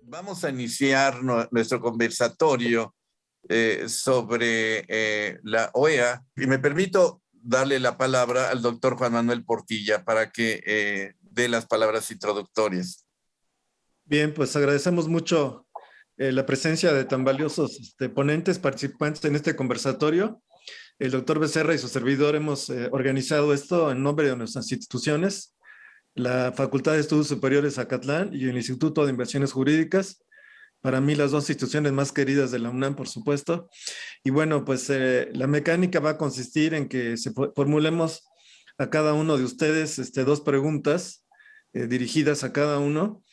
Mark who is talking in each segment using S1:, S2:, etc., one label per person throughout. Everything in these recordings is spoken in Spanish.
S1: Vamos a iniciar nuestro conversatorio sobre la OEA y me permito darle la palabra al doctor Juan Manuel Portilla para que dé las palabras introductorias.
S2: Bien, pues agradecemos mucho la presencia de tan valiosos ponentes, participantes en este conversatorio. El doctor Becerra y su servidor hemos organizado esto en nombre de nuestras instituciones, la Facultad de Estudios Superiores Acatlán y el Instituto de Inversiones Jurídicas. Para mí las dos instituciones más queridas de la UNAM, por supuesto. Y bueno, pues la mecánica va a consistir en que formulemos a cada uno de ustedes dos preguntas dirigidas a cada uno,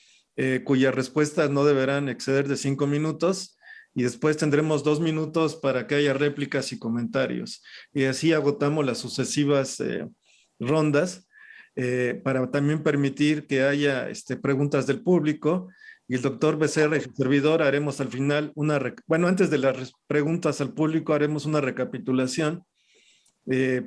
S2: cuyas respuestas no deberán exceder de 5 minutos, y después tendremos 2 minutos para que haya réplicas y comentarios. Y así agotamos las sucesivas rondas para también permitir que haya preguntas del público. Y el doctor Becerra y su servidor haremos al final antes de las preguntas al público, haremos una recapitulación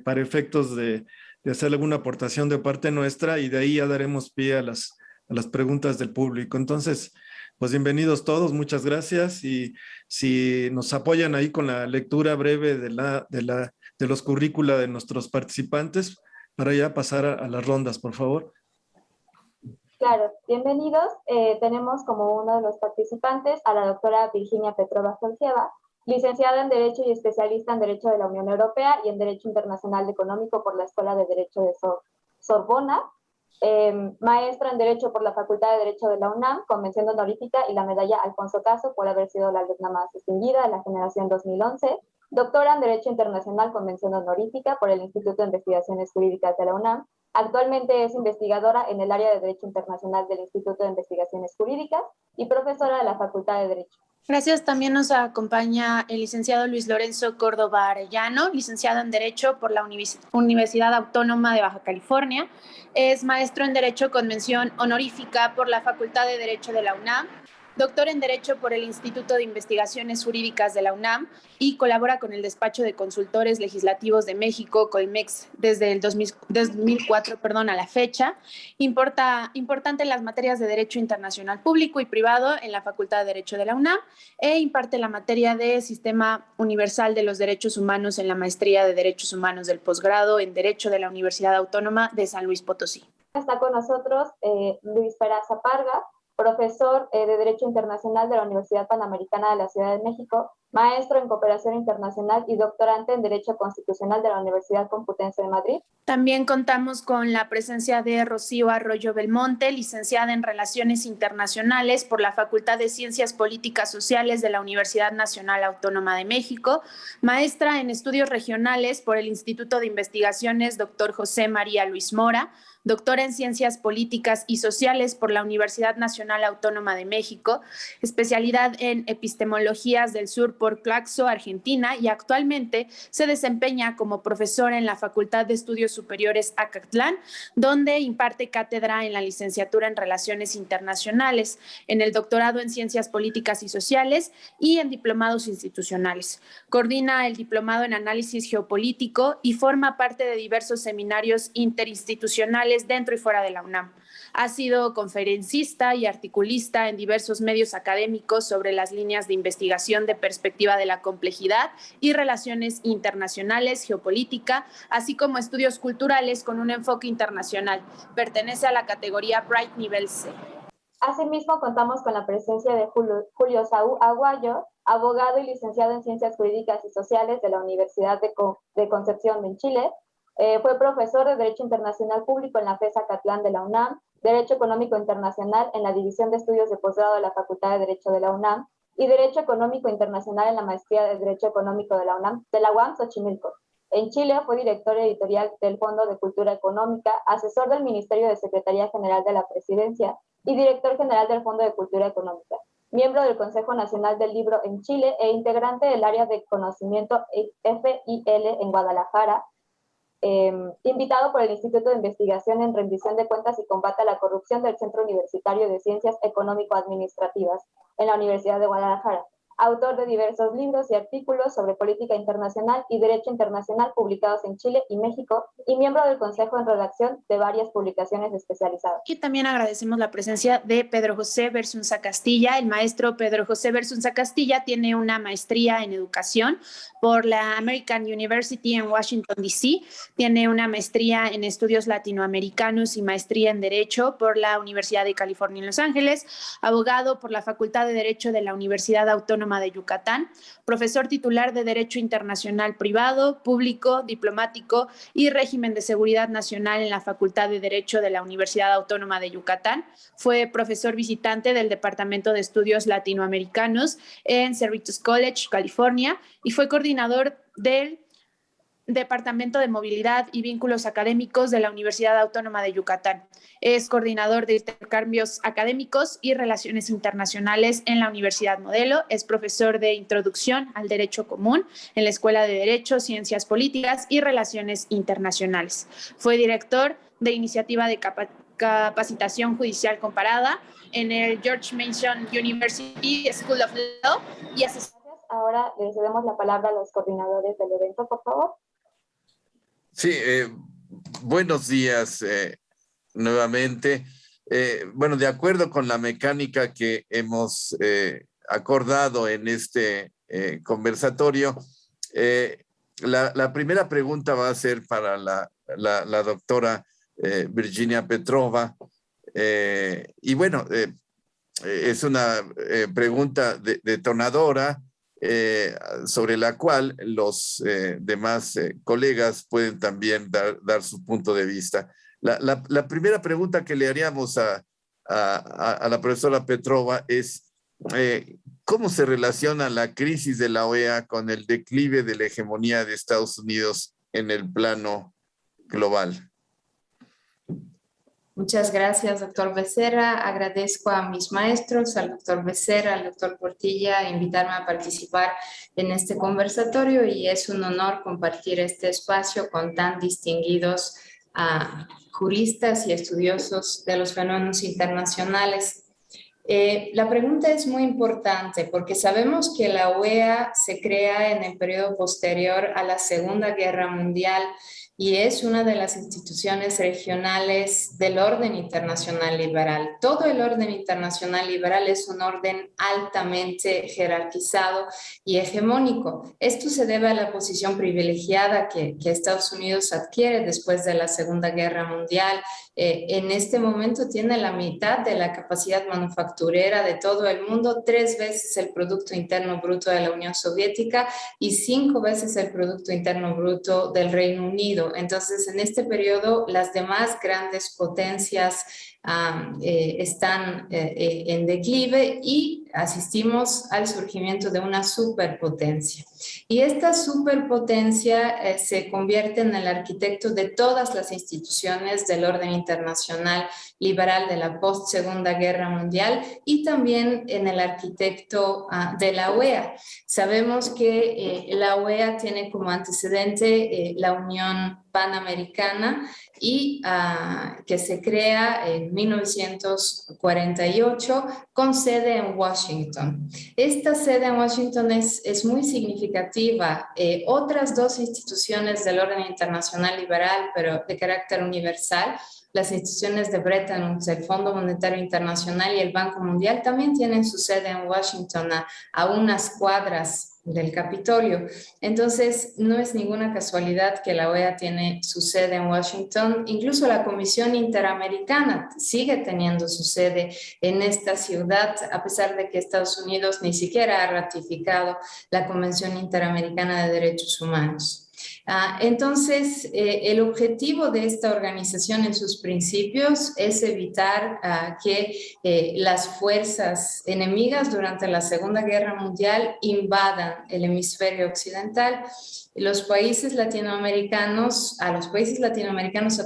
S2: para efectos de hacer alguna aportación de parte nuestra, y de ahí ya daremos pie a las preguntas del público. Entonces, pues bienvenidos todos, muchas gracias, y si nos apoyan ahí con la lectura breve de los currícula de nuestros participantes, para ya pasar a las rondas, por favor.
S3: Claro, bienvenidos. Tenemos como uno de los participantes a la doctora Virginia Petrova Georgieva, licenciada en Derecho y especialista en Derecho de la Unión Europea y en Derecho Internacional Económico por la Escuela de Derecho de Sorbona, maestra en Derecho por la Facultad de Derecho de la UNAM, con mención honorífica y la medalla Alfonso Caso por haber sido la alumna más distinguida de la generación 2011, doctora en Derecho Internacional con mención honorífica por el Instituto de Investigaciones Jurídicas de la UNAM. Actualmente es investigadora en el área de Derecho Internacional del Instituto de Investigaciones Jurídicas y profesora de la Facultad de Derecho.
S4: Gracias. También nos acompaña el licenciado Luis Lorenzo Córdoba Arellano, licenciado en Derecho por la Universidad Autónoma de Baja California. Es maestro en Derecho con mención honorífica por la Facultad de Derecho de la UNAM, doctor en Derecho por el Instituto de Investigaciones Jurídicas de la UNAM y colabora con el Despacho de Consultores Legislativos de México, Colmex, desde el 2004 a la fecha. Importante en las materias de Derecho Internacional Público y Privado en la Facultad de Derecho de la UNAM e imparte la materia de Sistema Universal de los Derechos Humanos en la Maestría de Derechos Humanos del Posgrado en Derecho de la Universidad Autónoma de San Luis Potosí.
S3: Está con nosotros Luis Peraza Parga, profesor de Derecho Internacional de la Universidad Panamericana de la Ciudad de México, maestro en Cooperación Internacional y doctorante en Derecho Constitucional de la Universidad Complutense de Madrid.
S4: También contamos con la presencia de Rocío Arroyo Belmonte, licenciada en Relaciones Internacionales por la Facultad de Ciencias Políticas Sociales de la Universidad Nacional Autónoma de México, maestra en Estudios Regionales por el Instituto de Investigaciones Dr. José María Luis Mora, doctora en Ciencias Políticas y Sociales por la Universidad Nacional Autónoma de México, especialidad en Epistemologías del Sur por Claxo, Argentina, y actualmente se desempeña como profesora en la Facultad de Estudios Superiores Acatlán, donde imparte cátedra en la licenciatura en Relaciones Internacionales, en el doctorado en Ciencias Políticas y Sociales y en diplomados institucionales. Coordina el diplomado en Análisis Geopolítico y forma parte de diversos seminarios interinstitucionales dentro y fuera de la UNAM. Ha sido conferencista y articulista en diversos medios académicos sobre las líneas de investigación de perspectiva de la complejidad y relaciones internacionales, geopolítica, así como estudios culturales con un enfoque internacional. Pertenece a la categoría Bright Nivel C.
S3: Asimismo, contamos con la presencia de Julio Saúl Aguayo, abogado y licenciado en Ciencias Jurídicas y Sociales de la Universidad de Concepción en Chile. Fue profesor de Derecho Internacional Público en la FES Acatlán de la UNAM, Derecho Económico Internacional en la División de Estudios de Posgrado de la Facultad de Derecho de la UNAM y Derecho Económico Internacional en la Maestría de Derecho Económico de la UAM Xochimilco. En Chile fue director editorial del Fondo de Cultura Económica, asesor del Ministerio de Secretaría General de la Presidencia y director general del Fondo de Cultura Económica, miembro del Consejo Nacional del Libro en Chile e integrante del área de conocimiento FIL en Guadalajara. invitado por el Instituto de Investigación en Rendición de Cuentas y Combate a la Corrupción del Centro Universitario de Ciencias Económico-Administrativas en la Universidad de Guadalajara. Autor de diversos libros y artículos sobre política internacional y derecho internacional publicados en Chile y México, y miembro del Consejo en redacción de varias publicaciones especializadas.
S4: Y también agradecemos la presencia de Pedro José Bersunza Castilla. El maestro Pedro José Bersunza Castilla tiene una maestría en educación por la American University en Washington, D.C. Tiene una maestría en estudios latinoamericanos y maestría en Derecho por la Universidad de California en Los Ángeles, abogado por la Facultad de Derecho de la Universidad Autónoma de Yucatán, profesor titular de Derecho Internacional Privado, Público, Diplomático y Régimen de Seguridad Nacional en la Facultad de Derecho de la Universidad Autónoma de Yucatán. Fue profesor visitante del Departamento de Estudios Latinoamericanos en Cerritos College, California, y fue coordinador del Departamento de Movilidad y Vínculos Académicos de la Universidad Autónoma de Yucatán. Es coordinador de intercambios académicos y relaciones internacionales en la Universidad Modelo. Es profesor de Introducción al Derecho Común en la Escuela de Derecho, Ciencias Políticas y Relaciones Internacionales. Fue director de Iniciativa de Capacitación Judicial Comparada en el George Mason University School of Law y asesor.
S3: Ahora le cedemos la palabra a los coordinadores del evento, por favor.
S1: Sí, buenos días nuevamente. Bueno, de acuerdo con la mecánica que hemos acordado en este conversatorio, la primera pregunta va a ser para la doctora Virginia Petrova. Y bueno, es una pregunta detonadora, sobre la cual los demás colegas pueden también dar su punto de vista. La primera pregunta que le haríamos a la profesora Petrova es ¿cómo se relaciona la crisis de la OEA con el declive de la hegemonía de Estados Unidos en el plano global?
S5: Muchas gracias, doctor Becerra. Agradezco a mis maestros, al doctor Becerra, al doctor Portilla, invitarme a participar en este conversatorio, y es un honor compartir este espacio con tan distinguidos juristas y estudiosos de los fenómenos internacionales. La pregunta es muy importante porque sabemos que la OEA se crea en el periodo posterior a la Segunda Guerra Mundial y es una de las instituciones regionales del orden internacional liberal. Todo el orden internacional liberal es un orden altamente jerarquizado y hegemónico. Esto se debe a la posición privilegiada que Estados Unidos adquiere después de la Segunda Guerra Mundial. En este momento tiene la mitad de la capacidad manufacturera de todo el mundo, 3 veces el Producto Interno Bruto de la Unión Soviética y 5 veces el Producto Interno Bruto del Reino Unido. Entonces, en este periodo, las demás grandes potencias están en declive y asistimos al surgimiento de una superpotencia. Y esta superpotencia se convierte en el arquitecto de todas las instituciones del orden internacional liberal de la post-Segunda Guerra Mundial y también en el arquitecto de la OEA. Sabemos que la OEA tiene como antecedente la Unión Panamericana y que se crea en 1948 con sede en Washington. Esta sede en Washington es muy significativa. Otras 2 instituciones del orden internacional liberal, pero de carácter universal, las instituciones de Bretton Woods, el Fondo Monetario Internacional y el Banco Mundial también tienen su sede en Washington a unas cuadras del Capitolio. Entonces, no es ninguna casualidad que la OEA tiene su sede en Washington. Incluso la Comisión Interamericana sigue teniendo su sede en esta ciudad, a pesar de que Estados Unidos ni siquiera ha ratificado la Convención Interamericana de Derechos Humanos. Entonces, el objetivo de esta organización en sus principios es evitar que las fuerzas enemigas durante la Segunda Guerra Mundial invadan el hemisferio occidental. Los países latinoamericanos, a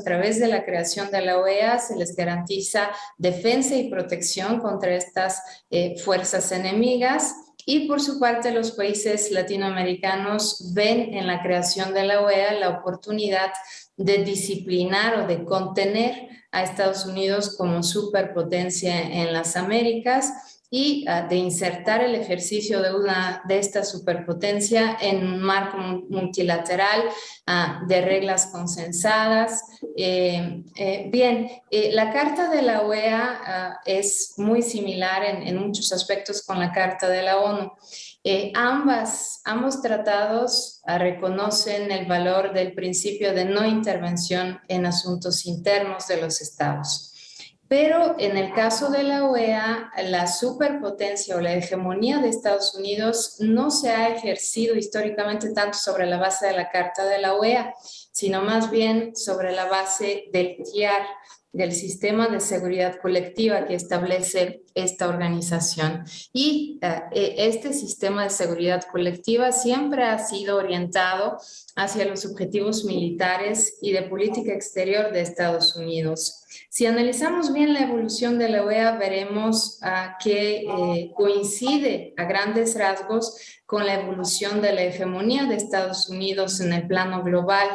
S5: través de la creación de la OEA se les garantiza defensa y protección contra estas fuerzas enemigas. Y por su parte, los países latinoamericanos ven en la creación de la OEA la oportunidad de disciplinar o de contener a Estados Unidos como superpotencia en las Américas y de insertar el ejercicio de esta superpotencia en un marco multilateral de reglas consensadas. La Carta de la OEA es muy similar en muchos aspectos con la Carta de la ONU. Ambos tratados reconocen el valor del principio de no intervención en asuntos internos de los estados. Pero en el caso de la OEA, la superpotencia o la hegemonía de Estados Unidos no se ha ejercido históricamente tanto sobre la base de la Carta de la OEA, sino más bien sobre la base del TIAR, del sistema de seguridad colectiva que establece esta organización. Y este sistema de seguridad colectiva siempre ha sido orientado hacia los objetivos militares y de política exterior de Estados Unidos. Si analizamos bien la evolución de la OEA, veremos que coincide a grandes rasgos con la evolución de la hegemonía de Estados Unidos en el plano global.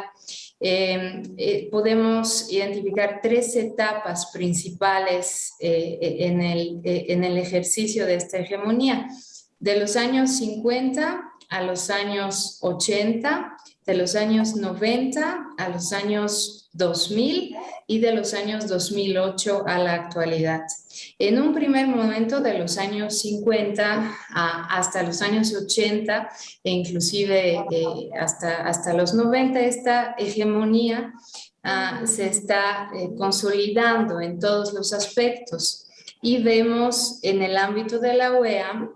S5: Podemos identificar 3 etapas principales en el ejercicio de esta hegemonía. De los años 50 a los años 80, de los años 90 a los años 2000 y de los años 2008 a la actualidad. En un primer momento, de los años 50 hasta los años 80 e inclusive hasta los 90, esta hegemonía se está consolidando en todos los aspectos. Y vemos en el ámbito de la OEA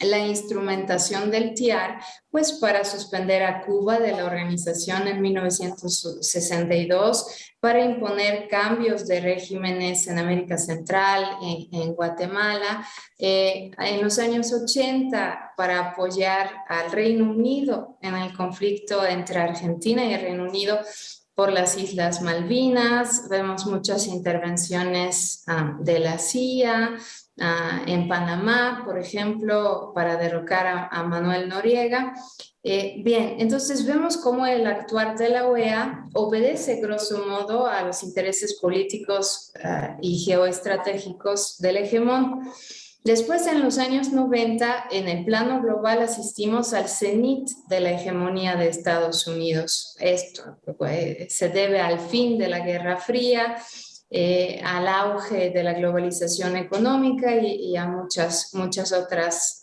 S5: la instrumentación del TIAR, pues para suspender a Cuba de la organización en 1962, para imponer cambios de regímenes en América Central, en Guatemala, en los años 80 para apoyar al Reino Unido en el conflicto entre Argentina y el Reino Unido por las Islas Malvinas. Vemos muchas intervenciones de la CIA, en Panamá, por ejemplo, para derrocar a Manuel Noriega. Entonces vemos cómo el actuar de la OEA obedece grosso modo a los intereses políticos y geoestratégicos del hegemón. Después, en los años 90, en el plano global asistimos al cenit de la hegemonía de Estados Unidos. Esto se debe al fin de la Guerra Fría, al auge de la globalización económica y a muchas otras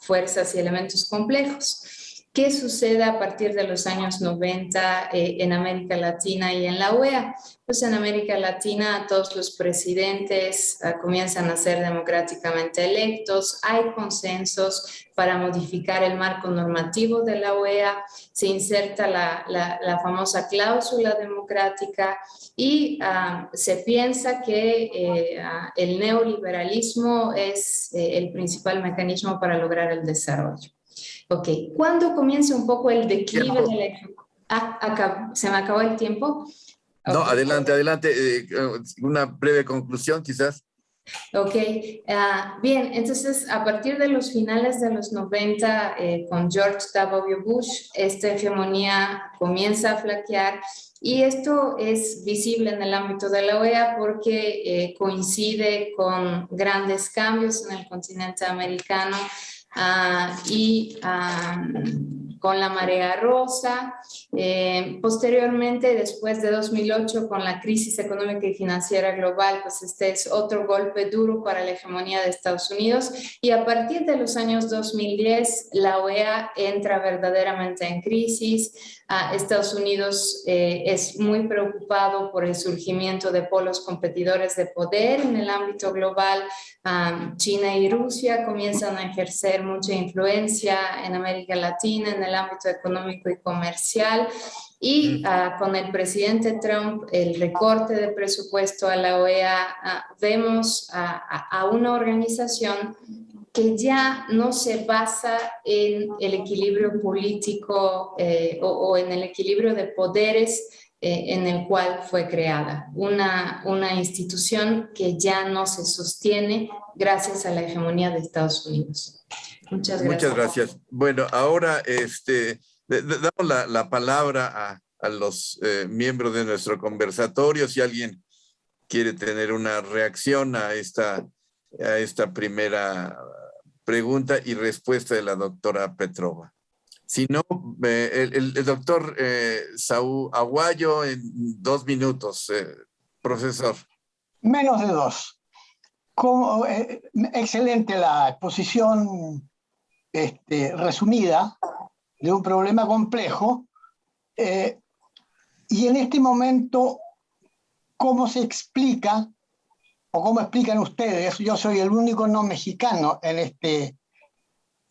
S5: fuerzas y elementos complejos. ¿Qué sucede a partir de los años 90 en América Latina y en la OEA? Pues en América Latina todos los presidentes comienzan a ser democráticamente electos, hay consensos para modificar el marco normativo de la OEA, se inserta la famosa cláusula democrática y se piensa que el neoliberalismo es el principal mecanismo para lograr el desarrollo. Ok, ¿cuándo comienza un poco el declive de la... ¿Se me acabó el tiempo? Okay.
S1: No, adelante. Una breve conclusión, quizás.
S5: Ok, bien, entonces a partir de los finales de los 90, con George W. Bush, esta hegemonía comienza a flaquear y esto es visible en el ámbito de la OEA porque coincide con grandes cambios en el continente americano. Con la marea rosa, posteriormente después de 2008 con la crisis económica y financiera global, pues este es otro golpe duro para la hegemonía de Estados Unidos y a partir de los años 2010 la OEA entra verdaderamente en crisis. Estados Unidos es muy preocupado por el surgimiento de polos competidores de poder en el ámbito global. China y Rusia comienzan a ejercer mucha influencia en América Latina en el ámbito económico y comercial y con el presidente Trump el recorte de presupuesto a la OEA vemos a una organización que ya no se basa en el equilibrio político o en el equilibrio de poderes en el cual fue creada. Una institución que ya no se sostiene gracias a la hegemonía de Estados Unidos. Muchas gracias.
S1: Muchas gracias. Bueno, ahora damos la palabra a los miembros de nuestro conversatorio si alguien quiere tener una reacción a esta primera pregunta y respuesta de la doctora Petrova. Si no, el doctor Saúl Aguayo en 2 minutos, profesor.
S6: Menos de 2. Excelente la exposición resumida de un problema complejo. Y en este momento, ¿cómo se explica o cómo explican ustedes? Yo soy el único no mexicano en este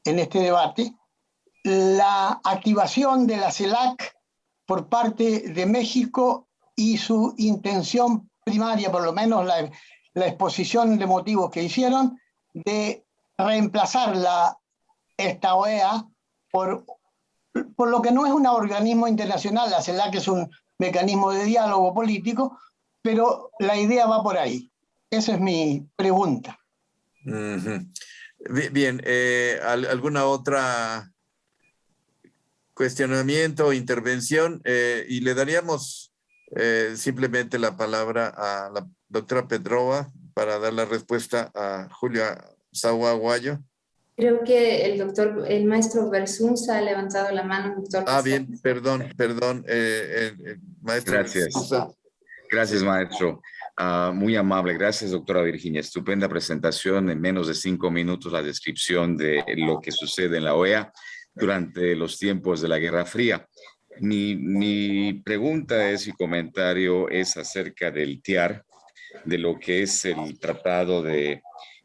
S6: debate. La activación de la CELAC por parte de México y su intención primaria, por lo menos la exposición de motivos que hicieron, de reemplazar esta OEA por lo que no es un organismo internacional. La CELAC es un mecanismo de diálogo político, pero la idea va por ahí. Esa es mi pregunta.
S1: Bien, ¿alguna otra cuestionamiento o intervención? Y le daríamos simplemente la palabra a la doctora Petrova para dar la respuesta a Julia Saúl Aguayo.
S5: Creo que el maestro Versunza ha levantado la mano, doctor.
S1: Bien, perdón, maestro.
S7: Gracias.
S1: Versunza.
S7: Gracias, maestro. Muy amable. Gracias, doctora Virginia. Estupenda presentación. En menos de 5 minutos la descripción de lo que sucede en la OEA durante los tiempos de la Guerra Fría. Mi pregunta y comentario es acerca del TIAR, de lo que es el Tratado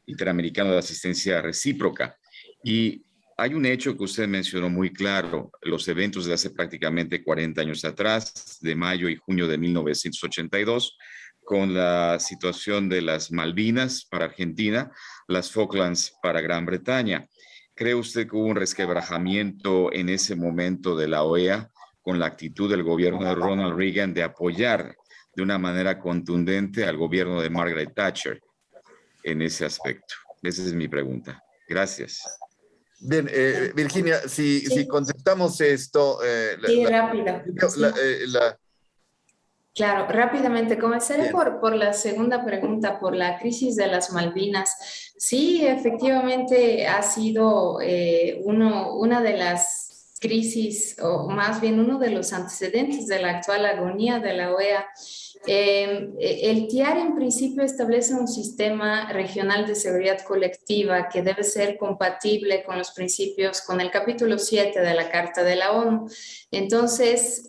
S7: Interamericano de Asistencia Recíproca. Y hay un hecho que usted mencionó muy claro, los eventos de hace prácticamente 40 años atrás, de mayo y junio de 1982, con la situación de las Malvinas para Argentina, las Falklands para Gran Bretaña. ¿Cree usted que hubo un resquebrajamiento en ese momento de la OEA con la actitud del gobierno de Ronald Reagan de apoyar de una manera contundente al gobierno de Margaret Thatcher en ese aspecto? Esa es mi pregunta. Gracias.
S1: Bien, Virginia, si contestamos esto...
S5: rápido. Claro, rápidamente. Comenzaré por la segunda pregunta, por la crisis de las Malvinas. Sí, efectivamente ha sido una de las crisis, o más bien uno de los antecedentes de la actual agonía de la OEA. El TIAR en principio establece un sistema regional de seguridad colectiva que debe ser compatible con los principios, con el capítulo 7 de la Carta de la ONU. Entonces,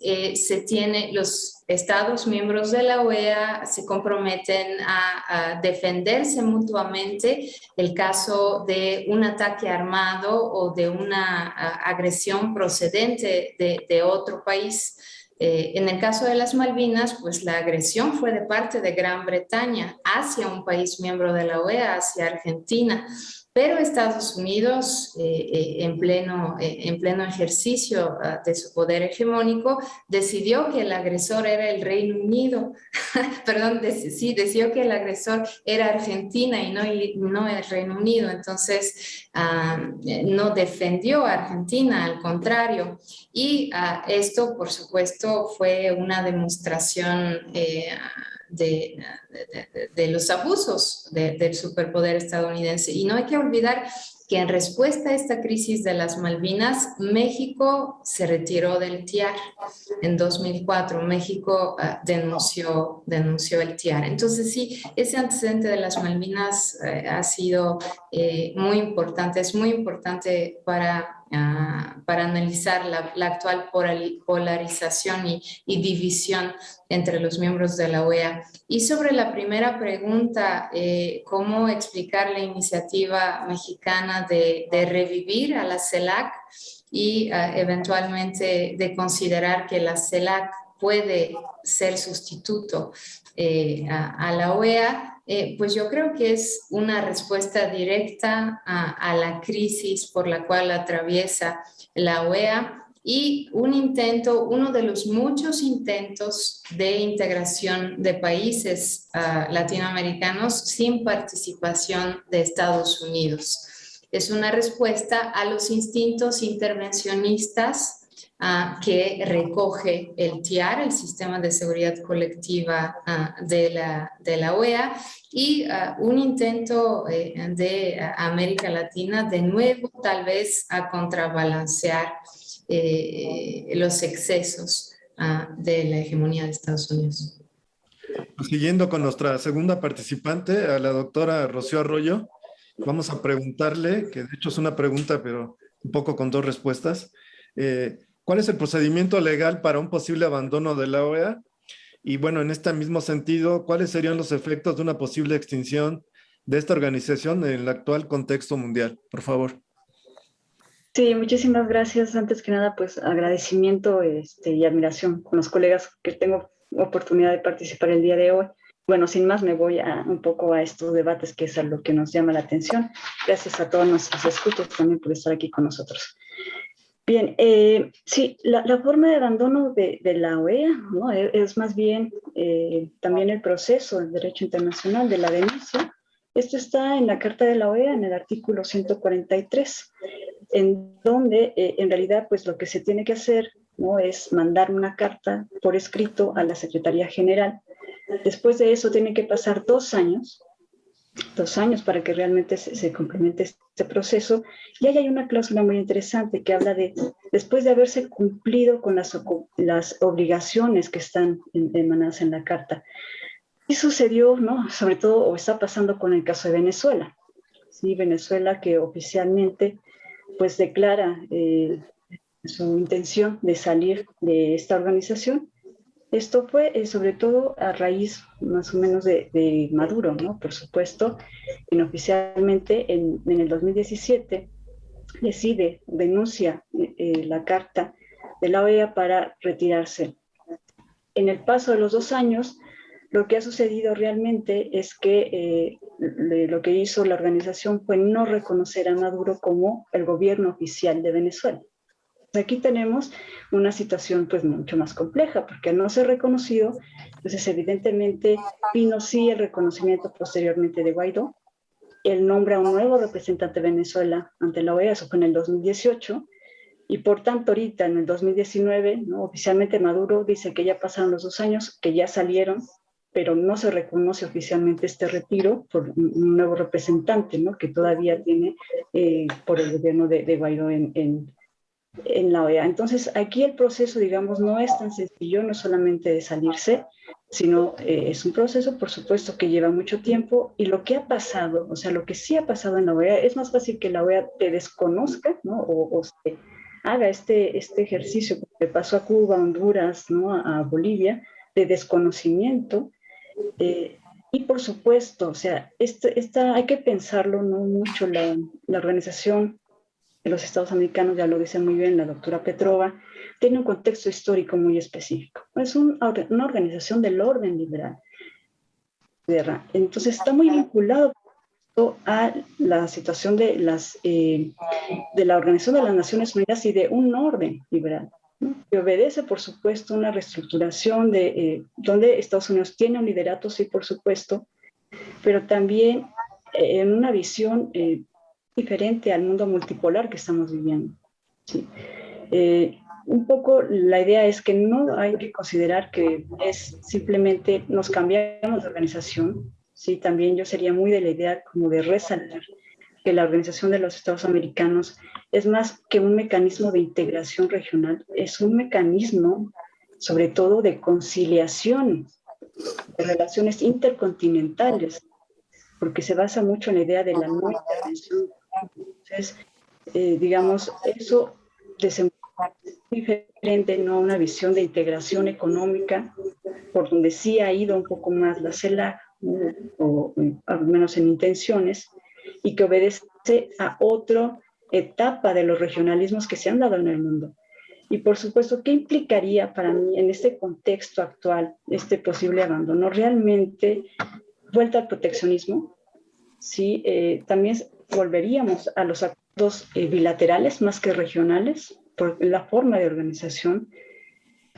S5: los Estados miembros de la OEA se comprometen a defenderse mutuamente el caso de un ataque armado o de una agresión procedente de otro país. En el caso de las Malvinas, pues la agresión fue de parte de Gran Bretaña hacia un país miembro de la OEA, hacia Argentina, pero Estados Unidos, en pleno ejercicio de su poder hegemónico, decidió que el agresor era el Reino Unido, decidió que el agresor era Argentina y no el Reino Unido. Entonces, no defendió a Argentina, al contrario. Y esto, por supuesto, fue una demostración de los abusos del superpoder estadounidense. Y no hay que olvidar que en respuesta a esta crisis de las Malvinas, México se retiró del TIAR. En 2004, México denunció el TIAR. Entonces, sí, ese antecedente de las Malvinas ha sido muy importante. Es muy importante para analizar la actual polarización y división entre los miembros de la OEA. Y sobre la primera pregunta, ¿cómo explicar la iniciativa mexicana de revivir a la CELAC y eventualmente de considerar que la CELAC puede ser sustituto a la OEA? Pues yo creo que es una respuesta directa a la crisis por la cual atraviesa la OEA y uno de los muchos intentos de integración de países latinoamericanos sin participación de Estados Unidos. Es una respuesta a los instintos intervencionistas que recoge el TIAR, el Sistema de Seguridad Colectiva de la OEA, y un intento de América Latina de nuevo tal vez a contrabalancear los excesos de la hegemonía de Estados Unidos.
S2: Siguiendo con nuestra segunda participante, a la doctora Rocío Arroyo, vamos a preguntarle, que de hecho es una pregunta, pero un poco con dos respuestas. ¿Cuál es el procedimiento legal para un posible abandono de la OEA? Y bueno, en este mismo sentido, ¿cuáles serían los efectos de una posible extinción de esta organización en el actual contexto mundial? Por favor.
S8: Sí, muchísimas gracias. Antes que nada, pues agradecimiento y admiración con los colegas que tengo oportunidad de participar el día de hoy. Bueno, sin más, me voy un poco a estos debates, que es a lo que nos llama la atención. Gracias a todos nuestros escuchas también por estar aquí con nosotros. Bien, sí, la forma de abandono de la OEA, ¿no? Es más bien también el proceso del derecho internacional de la denuncia. Esto está en la Carta de la OEA, en el artículo 143, en donde en realidad pues lo que se tiene que hacer, ¿no?, es mandar una carta por escrito a la Secretaría General. Después de eso tienen que pasar 2 años para que realmente se complemente este proceso. Y ahí hay una cláusula muy interesante que habla de, después de haberse cumplido con las obligaciones que están emanadas en la Carta. Y sucedió, ¿no?, sobre todo, o está pasando con el caso de Venezuela. Sí, Venezuela, que oficialmente pues declara su intención de salir de esta organización. Esto fue sobre todo a raíz más o menos de Maduro, ¿no? Por supuesto, oficialmente en el 2017 denuncia la Carta de la OEA para retirarse. En el paso de los 2 años, lo que ha sucedido realmente es que lo que hizo la organización fue no reconocer a Maduro como el gobierno oficial de Venezuela. Aquí tenemos una situación pues mucho más compleja, porque al no ser reconocido, entonces evidentemente vino sí el reconocimiento posteriormente de Guaidó. Él nombra un nuevo representante de Venezuela ante la OEA, eso fue en el 2018, y por tanto ahorita en el 2019, ¿no?, oficialmente Maduro dice que ya pasaron los 2 años, que ya salieron, pero no se reconoce oficialmente este retiro por un nuevo representante, ¿no?, que todavía tiene por el gobierno de Guaidó en la OEA. Entonces, aquí el proceso, digamos, no es tan sencillo, no solamente de salirse, sino es un proceso, por supuesto, que lleva mucho tiempo. Y lo que ha pasado, o sea, lo que sí ha pasado en la OEA, es más fácil que la OEA te desconozca, ¿no?, o se haga este ejercicio que pasó a Cuba, a Honduras, ¿no?, a Bolivia, de desconocimiento. Y por supuesto, o sea, hay que pensarlo, ¿no?, mucho. La organización de los Estados Americanos, ya lo dice muy bien la doctora Petrova, tiene un contexto histórico muy específico. Es una organización del orden liberal. Entonces está muy vinculado a la situación de la Organización de las Naciones Unidas y de un orden liberal, ¿no?, que obedece, por supuesto, una reestructuración donde Estados Unidos tiene un liderato, sí, por supuesto, pero también en una visión diferente al mundo multipolar que estamos viviendo. ¿Sí? Un poco la idea es que no hay que considerar que es simplemente nos cambiamos de organización. Sí, también yo sería muy de la idea como de resaltar que la Organización de los Estados Americanos es más que un mecanismo de integración regional, es un mecanismo sobre todo de conciliación de relaciones intercontinentales, porque se basa mucho en la idea de la no intervención. Entonces, digamos, eso desemboca diferente, no una visión de integración económica, por donde sí ha ido un poco más la CELAC, o al menos en intenciones, y que obedece a otra etapa de los regionalismos que se han dado en el mundo. Y por supuesto, ¿qué implicaría para mí en este contexto actual este posible abandono? Realmente, vuelta al proteccionismo. Sí, también volveríamos a los acuerdos bilaterales más que regionales por la forma de organización.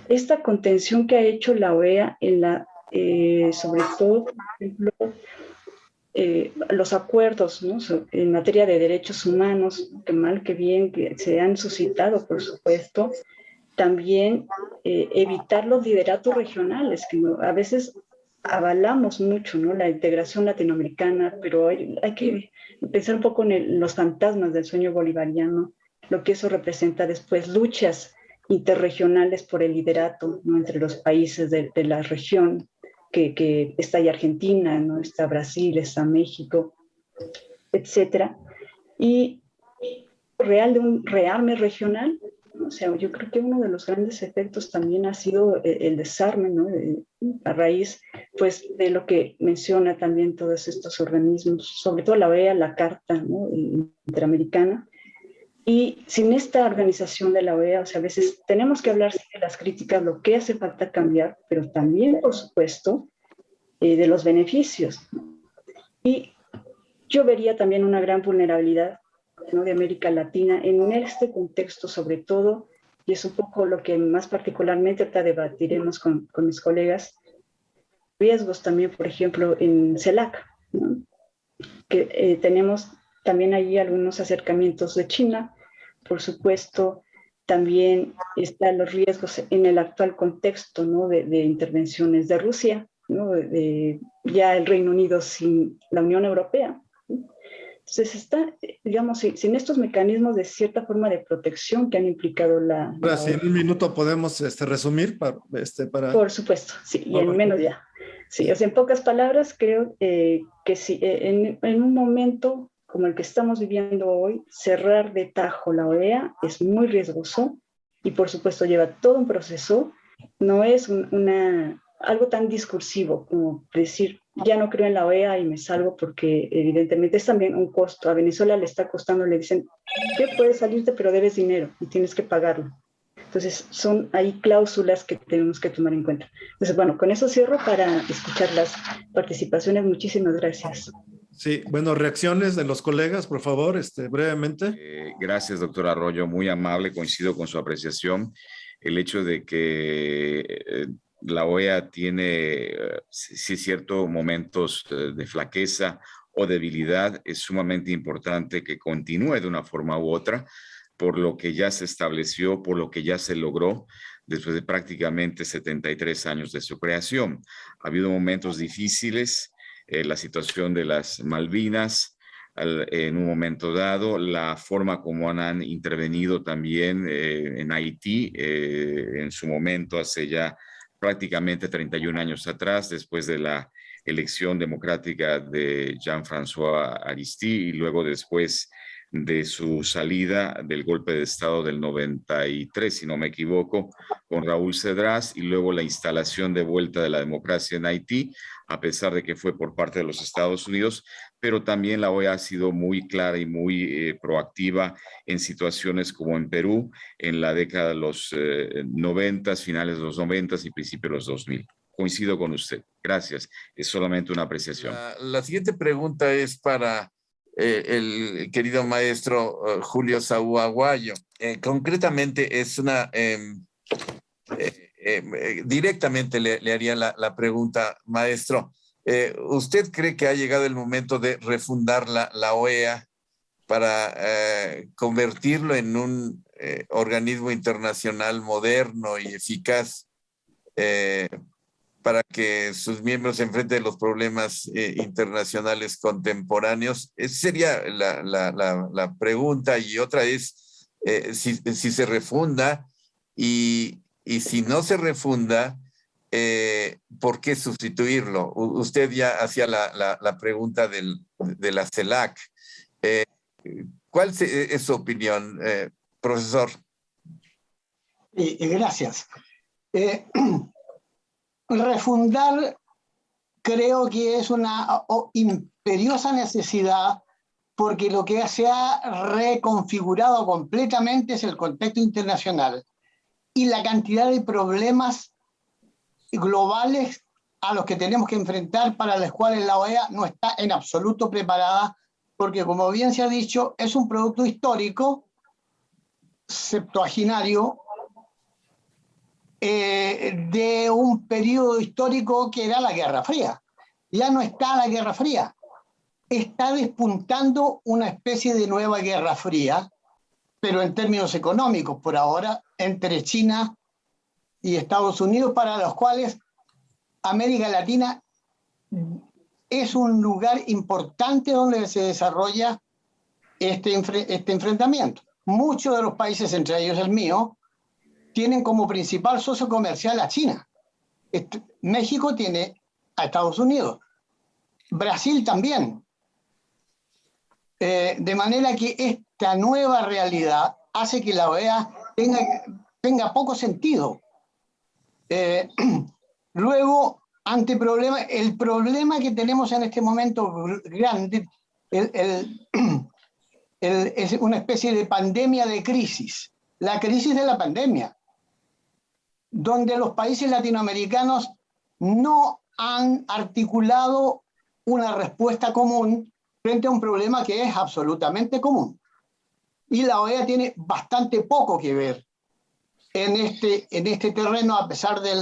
S8: Esta contención que ha hecho la OEA sobre todo, por ejemplo, los acuerdos, ¿no?, en materia de derechos humanos, que mal que bien que se han suscitado, por supuesto, también evitar los lideratos regionales, que a veces avalamos mucho, ¿no?, la integración latinoamericana, pero hay que pensar un poco en los fantasmas del sueño bolivariano, lo que eso representa después, luchas interregionales por el liderato, ¿no?, entre los países de la región, que está ahí Argentina, ¿no?, está Brasil, está México, etcétera. Y de un rearme regional, ¿no? O sea, yo creo que uno de los grandes efectos también ha sido el desarme, ¿no?, a raíz, pues, de lo que menciona también todos estos organismos, sobre todo la OEA, la Carta, ¿no?, Interamericana. Y sin esta organización de la OEA, o sea, a veces tenemos que hablar de las críticas, lo que hace falta cambiar, pero también, por supuesto, de los beneficios. Y yo vería también una gran vulnerabilidad, ¿no?, de América Latina en este contexto, sobre todo, y es un poco lo que más particularmente ahorita debatiremos con mis colegas, riesgos también, por ejemplo, en CELAC, ¿no?, que tenemos también allí algunos acercamientos de China, por supuesto, también están los riesgos en el actual contexto, ¿no?, de intervenciones de Rusia, ¿no?, ya el Reino Unido sin la Unión Europea, ¿no? Entonces está, digamos, sin estos mecanismos de cierta forma de protección que han implicado la...
S2: Ahora, si en un minuto podemos resumir para...
S8: Por supuesto, sí, y en menos ya. Sí, o sea, en pocas palabras, creo que sí, en un momento como el que estamos viviendo hoy, cerrar de tajo la OEA es muy riesgoso y por supuesto lleva todo un proceso, no es algo tan discursivo como decir, ya no creo en la OEA y me salgo, porque evidentemente es también un costo. A Venezuela le está costando, le dicen, que puedes salirte pero debes dinero y tienes que pagarlo. Entonces son ahí cláusulas que tenemos que tomar en cuenta. Entonces, bueno, con eso cierro para escuchar las participaciones. Muchísimas gracias.
S2: Sí, bueno, reacciones de los colegas, por favor, brevemente.
S7: Gracias, doctor Arroyo, muy amable, coincido con su apreciación. El hecho de que la OEA tiene, sí, ciertos momentos de flaqueza o debilidad, es sumamente importante que continúe de una forma u otra, por lo que ya se estableció, por lo que ya se logró después de prácticamente 73 años de su creación. Ha habido momentos difíciles, la situación de las Malvinas, en un momento dado, la forma como han intervenido también en Haití, en su momento hace ya prácticamente 31 años atrás, después de la elección democrática de Jean-François Aristide y luego después de su salida del golpe de Estado del 93, si no me equivoco, con Raúl Cedras, y luego la instalación de vuelta de la democracia en Haití, a pesar de que fue por parte de los Estados Unidos, pero también la OEA ha sido muy clara y muy proactiva en situaciones como en Perú, en la década de los 90, finales de los 90 y principios de los 2000. Coincido con usted. Gracias. Es solamente una apreciación.
S1: La siguiente pregunta es para el querido maestro Julio Saúl Aguayo. Concretamente es una... directamente le haría la pregunta, maestro. ¿Usted cree que ha llegado el momento de refundar la OEA para convertirlo en un organismo internacional moderno y eficaz para que sus miembros se enfrenten a los problemas internacionales contemporáneos? Esa sería la pregunta. Y otra es si se refunda y si no se refunda, ¿por qué sustituirlo? Usted ya hacía la pregunta de la CELAC. ¿Cuál es su opinión, profesor?
S6: Gracias. Refundar creo que es una imperiosa necesidad, porque lo que se ha reconfigurado completamente es el contexto internacional y la cantidad de problemas globales a los que tenemos que enfrentar, para los cuales la OEA no está en absoluto preparada, porque, como bien se ha dicho, es un producto histórico, septuaginario, de un periodo histórico que era la Guerra Fría. Ya no está la Guerra Fría, está despuntando una especie de nueva Guerra Fría, pero en términos económicos por ahora, entre China y Estados Unidos, para los cuales América Latina es un lugar importante donde se desarrolla este enfrentamiento. Muchos de los países, entre ellos el mío, tienen como principal socio comercial a China. México tiene a Estados Unidos, Brasil también. De manera que esta nueva realidad hace que la OEA tenga poco sentido. Luego, ante el problema que tenemos en este momento grande, es una especie de pandemia de crisis, la crisis de la pandemia, donde los países latinoamericanos no han articulado una respuesta común frente a un problema que es absolutamente común. Y la OEA tiene bastante poco que ver en este terreno, a pesar de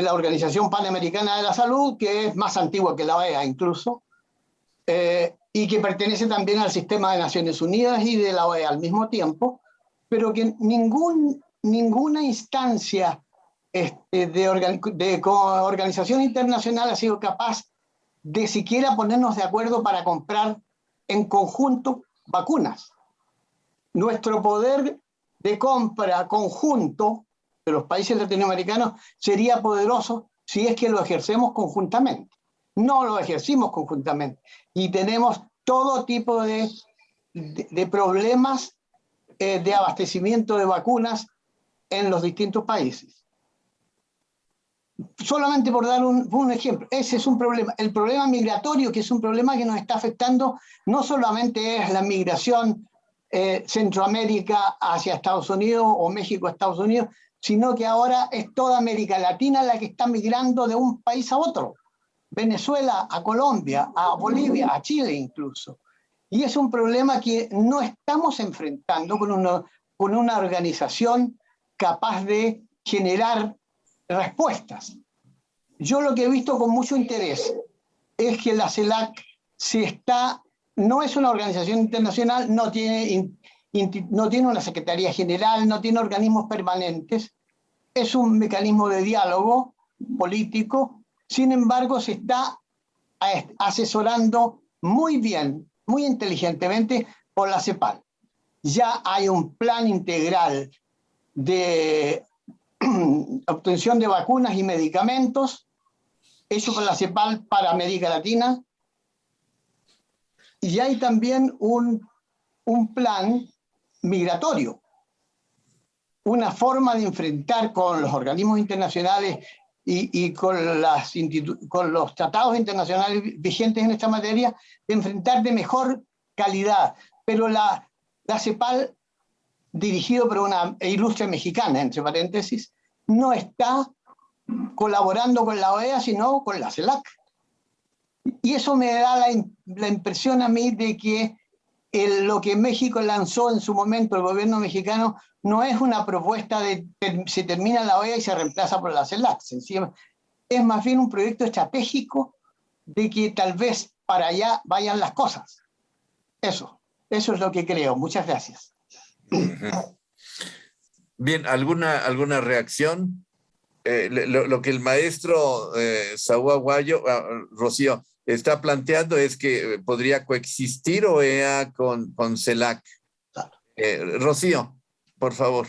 S6: la Organización Panamericana de la Salud, que es más antigua que la OEA incluso, y que pertenece también al sistema de Naciones Unidas y de la OEA al mismo tiempo, pero que ninguna instancia de organización internacional ha sido capaz de siquiera ponernos de acuerdo para comprar en conjunto vacunas. Nuestro poder de compra conjunto de los países latinoamericanos sería poderoso si es que lo ejercemos conjuntamente. No lo ejercimos conjuntamente y tenemos todo tipo de problemas de abastecimiento de vacunas en los distintos países. Solamente por dar un ejemplo, ese es un problema. El problema migratorio, que es un problema que nos está afectando, no solamente es la migración Centroamérica hacia Estados Unidos o México a Estados Unidos, sino que ahora es toda América Latina la que está migrando de un país a otro. Venezuela a Colombia, a Bolivia, a Chile incluso. Y es un problema que no estamos enfrentando con una organización capaz de generar respuestas. Yo lo que he visto con mucho interés es que la CELAC no es una organización internacional, no tiene una secretaría general, no tiene organismos permanentes, es un mecanismo de diálogo político. Sin embargo, se está asesorando muy bien, muy inteligentemente por la CEPAL. Ya hay un plan integral de obtención de vacunas y medicamentos hecho por la CEPAL para América Latina. Y hay también un plan migratorio, una forma de enfrentar con los organismos internacionales y con los tratados internacionales vigentes en esta materia, de enfrentar de mejor calidad. Pero la CEPAL, dirigido por una ilustre mexicana, entre paréntesis, no está colaborando con la OEA, sino con la CELAC. Y eso me da la impresión a mí de que lo que México lanzó en su momento, el gobierno mexicano, no es una propuesta de se termina la OEA y se reemplaza por la CELAC. Es más bien un proyecto estratégico de que tal vez para allá vayan las cosas. Eso es lo que creo. Muchas gracias.
S1: Bien, ¿alguna reacción? Lo que el maestro Saúl Aguayo, Rocío, está planteando es que podría coexistir OEA con CELAC. Rocío, por favor.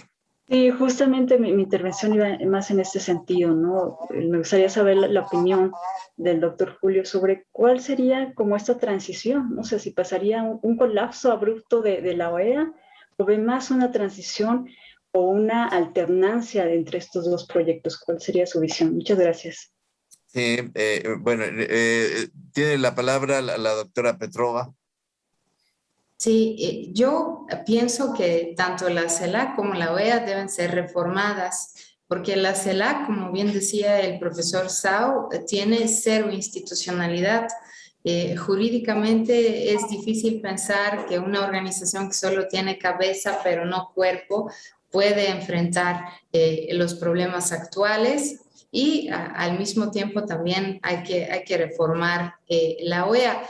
S8: Sí, justamente mi intervención iba más en este sentido, ¿no? Me gustaría saber la opinión del doctor Julio sobre cuál sería como esta transición. No sé si pasaría un colapso abrupto de la OEA o ve más una transición o una alternancia entre estos dos proyectos. ¿Cuál sería su visión? Muchas gracias.
S1: Bueno, tiene la palabra la doctora Petrova.
S5: Sí, yo pienso que tanto la CELAC como la OEA deben ser reformadas, porque la CELAC, como bien decía el profesor Sao, tiene cero institucionalidad. Jurídicamente es difícil pensar que una organización que solo tiene cabeza pero no cuerpo puede enfrentar los problemas actuales. Y al mismo tiempo también hay que reformar la OEA.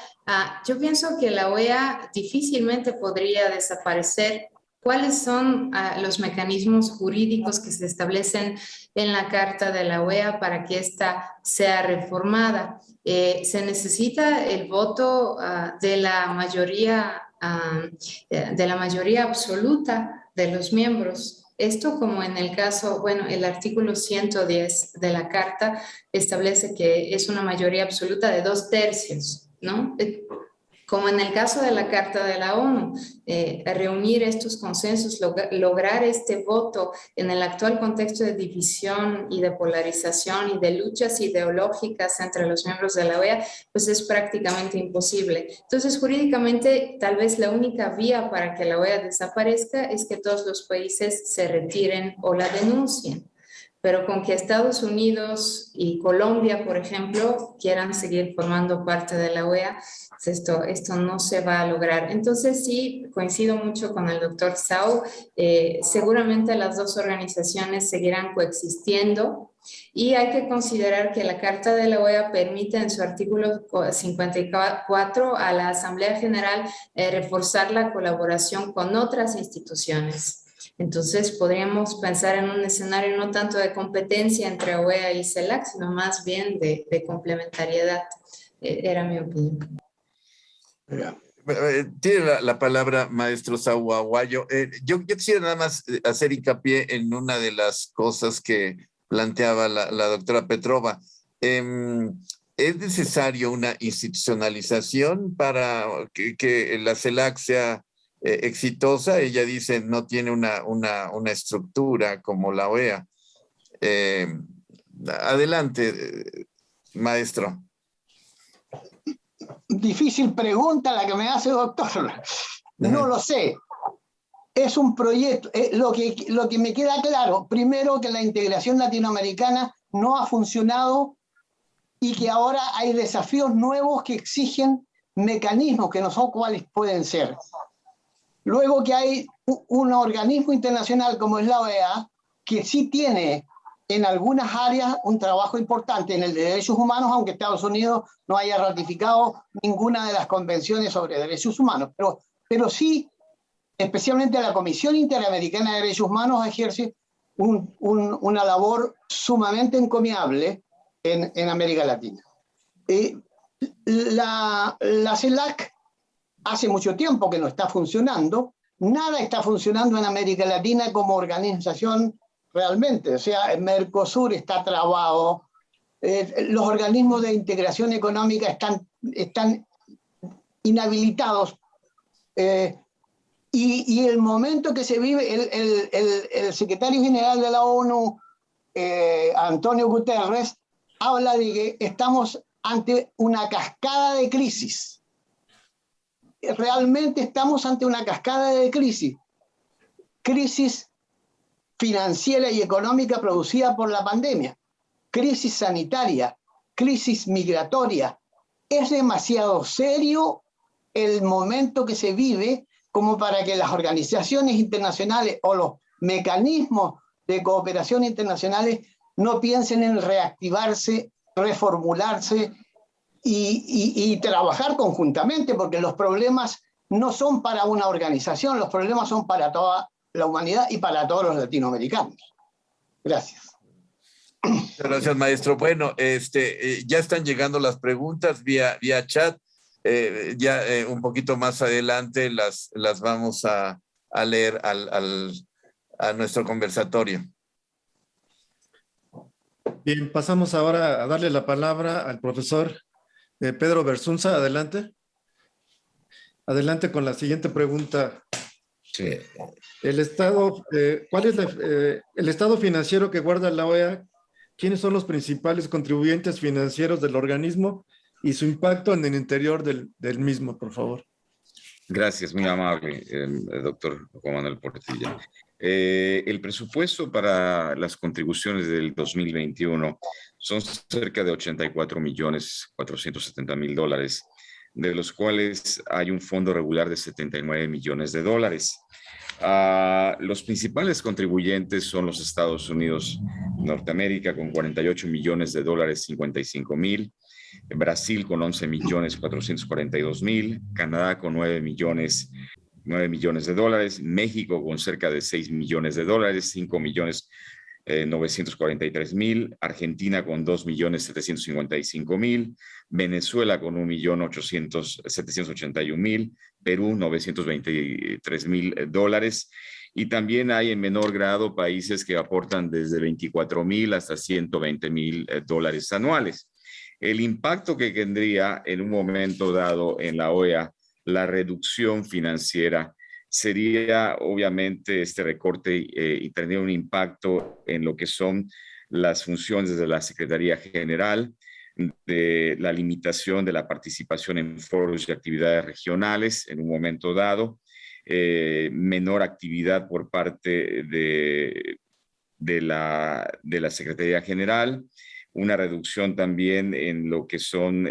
S5: Yo pienso que la OEA difícilmente podría desaparecer. ¿Cuáles son los mecanismos jurídicos que se establecen en la Carta de la OEA para que ésta sea reformada? Se necesita el voto de la mayoría absoluta de los miembros. Esto como en el caso, bueno, el artículo 110 de la Carta establece que es una mayoría absoluta de 2/3, ¿no? Como en el caso de la Carta de la ONU, reunir estos consensos, lograr este voto en el actual contexto de división y de polarización y de luchas ideológicas entre los miembros de la OEA, pues es prácticamente imposible. Entonces, jurídicamente, tal vez la única vía para que la OEA desaparezca es que todos los países se retiren o la denuncien. Pero con que Estados Unidos y Colombia, por ejemplo, quieran seguir formando parte de la OEA, esto no se va a lograr. Entonces sí, coincido mucho con el doctor Saúl. Seguramente las dos organizaciones seguirán coexistiendo y hay que considerar que la Carta de la OEA permite en su artículo 54 a la Asamblea General reforzar la colaboración con otras instituciones. Entonces podríamos pensar en un escenario no tanto de competencia entre OEA y CELAC, sino más bien de complementariedad. Era mi opinión.
S1: Tiene la palabra maestro Saúl Aguayo. Yo quisiera nada más hacer hincapié en una de las cosas que planteaba la doctora Petrova. ¿Es necesario una institucionalización para que la CELAC sea exitosa? Ella dice no tiene una estructura como la OEA. Adelante, maestro.
S6: Difícil pregunta la que me hace, doctor. No lo sé. Es un proyecto. Lo que me queda claro, primero, que la integración latinoamericana no ha funcionado y que ahora hay desafíos nuevos que exigen mecanismos que no son cuáles pueden ser. Luego que hay un organismo internacional como es la OEA, que sí tiene en algunas áreas un trabajo importante en el de derechos humanos, aunque Estados Unidos no haya ratificado ninguna de las convenciones sobre derechos humanos. Pero sí, especialmente la Comisión Interamericana de Derechos Humanos ejerce una labor sumamente encomiable en América Latina. La CELAC hace mucho tiempo que no está funcionando. Nada está funcionando en América Latina como organización realmente. O sea, el Mercosur está trabado, los organismos de integración económica están inhabilitados. Y el momento que se vive, el secretario general de la ONU, Antonio Guterres, habla de que estamos ante una cascada de crisis. Realmente estamos ante una cascada de crisis. Crisis financiera y económica producida por la pandemia, crisis sanitaria, crisis migratoria. Es demasiado serio el momento que se vive como para que las organizaciones internacionales o los mecanismos de cooperación internacionales no piensen en reactivarse, reformularse y trabajar conjuntamente, porque los problemas no son para una organización, los problemas son para toda la humanidad y para todos los latinoamericanos. Gracias.
S1: Gracias, maestro. Bueno, ya están llegando las preguntas vía chat. Un poquito más adelante las vamos a leer a nuestro conversatorio.
S2: Bien, pasamos ahora a darle la palabra al profesor Pedro Bersunza. Adelante. Adelante con la siguiente pregunta.
S7: Sí.
S2: ¿Cuál es el estado financiero que guarda la OEA? ¿Quiénes son los principales contribuyentes financieros del organismo y su impacto en el interior del mismo, por favor?
S7: Gracias, muy amable, doctor Juan Manuel Portilla. El presupuesto para las contribuciones del 2021 son cerca de $84.470.000, de los cuales hay un fondo regular de $79 millones. Los principales contribuyentes son los Estados Unidos Norteamérica con $48 millones, $55,000. Brasil con 11.442.000, Canadá con 9 millones de dólares, México con cerca de 6 millones de dólares, 5.943.000, Argentina con 2.755.000, Venezuela con 1.781.000, Perú 923.000 dólares. Y también hay en menor grado países que aportan desde 24.000 hasta 120.000 dólares anuales. El impacto que tendría en un momento dado en la OEA la reducción financiera sería obviamente este recorte y tendría un impacto en lo que son las funciones de la Secretaría General, de la limitación de la participación en foros y actividades regionales en un momento dado, menor actividad por parte de la Secretaría General, una reducción también en lo que son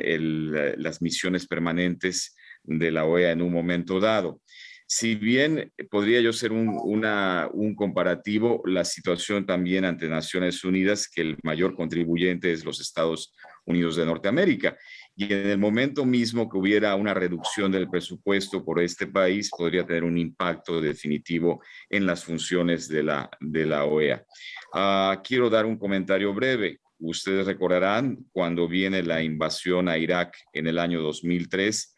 S7: las misiones permanentes de la OEA en un momento dado. Si bien podría yo hacer un comparativo, la situación también ante Naciones Unidas, que el mayor contribuyente es los Estados Unidos de Norteamérica. Y en el momento mismo que hubiera una reducción del presupuesto por este país, podría tener un impacto definitivo en las funciones de la OEA. Quiero dar un comentario breve. Ustedes recordarán cuando viene la invasión a Irak en el año 2003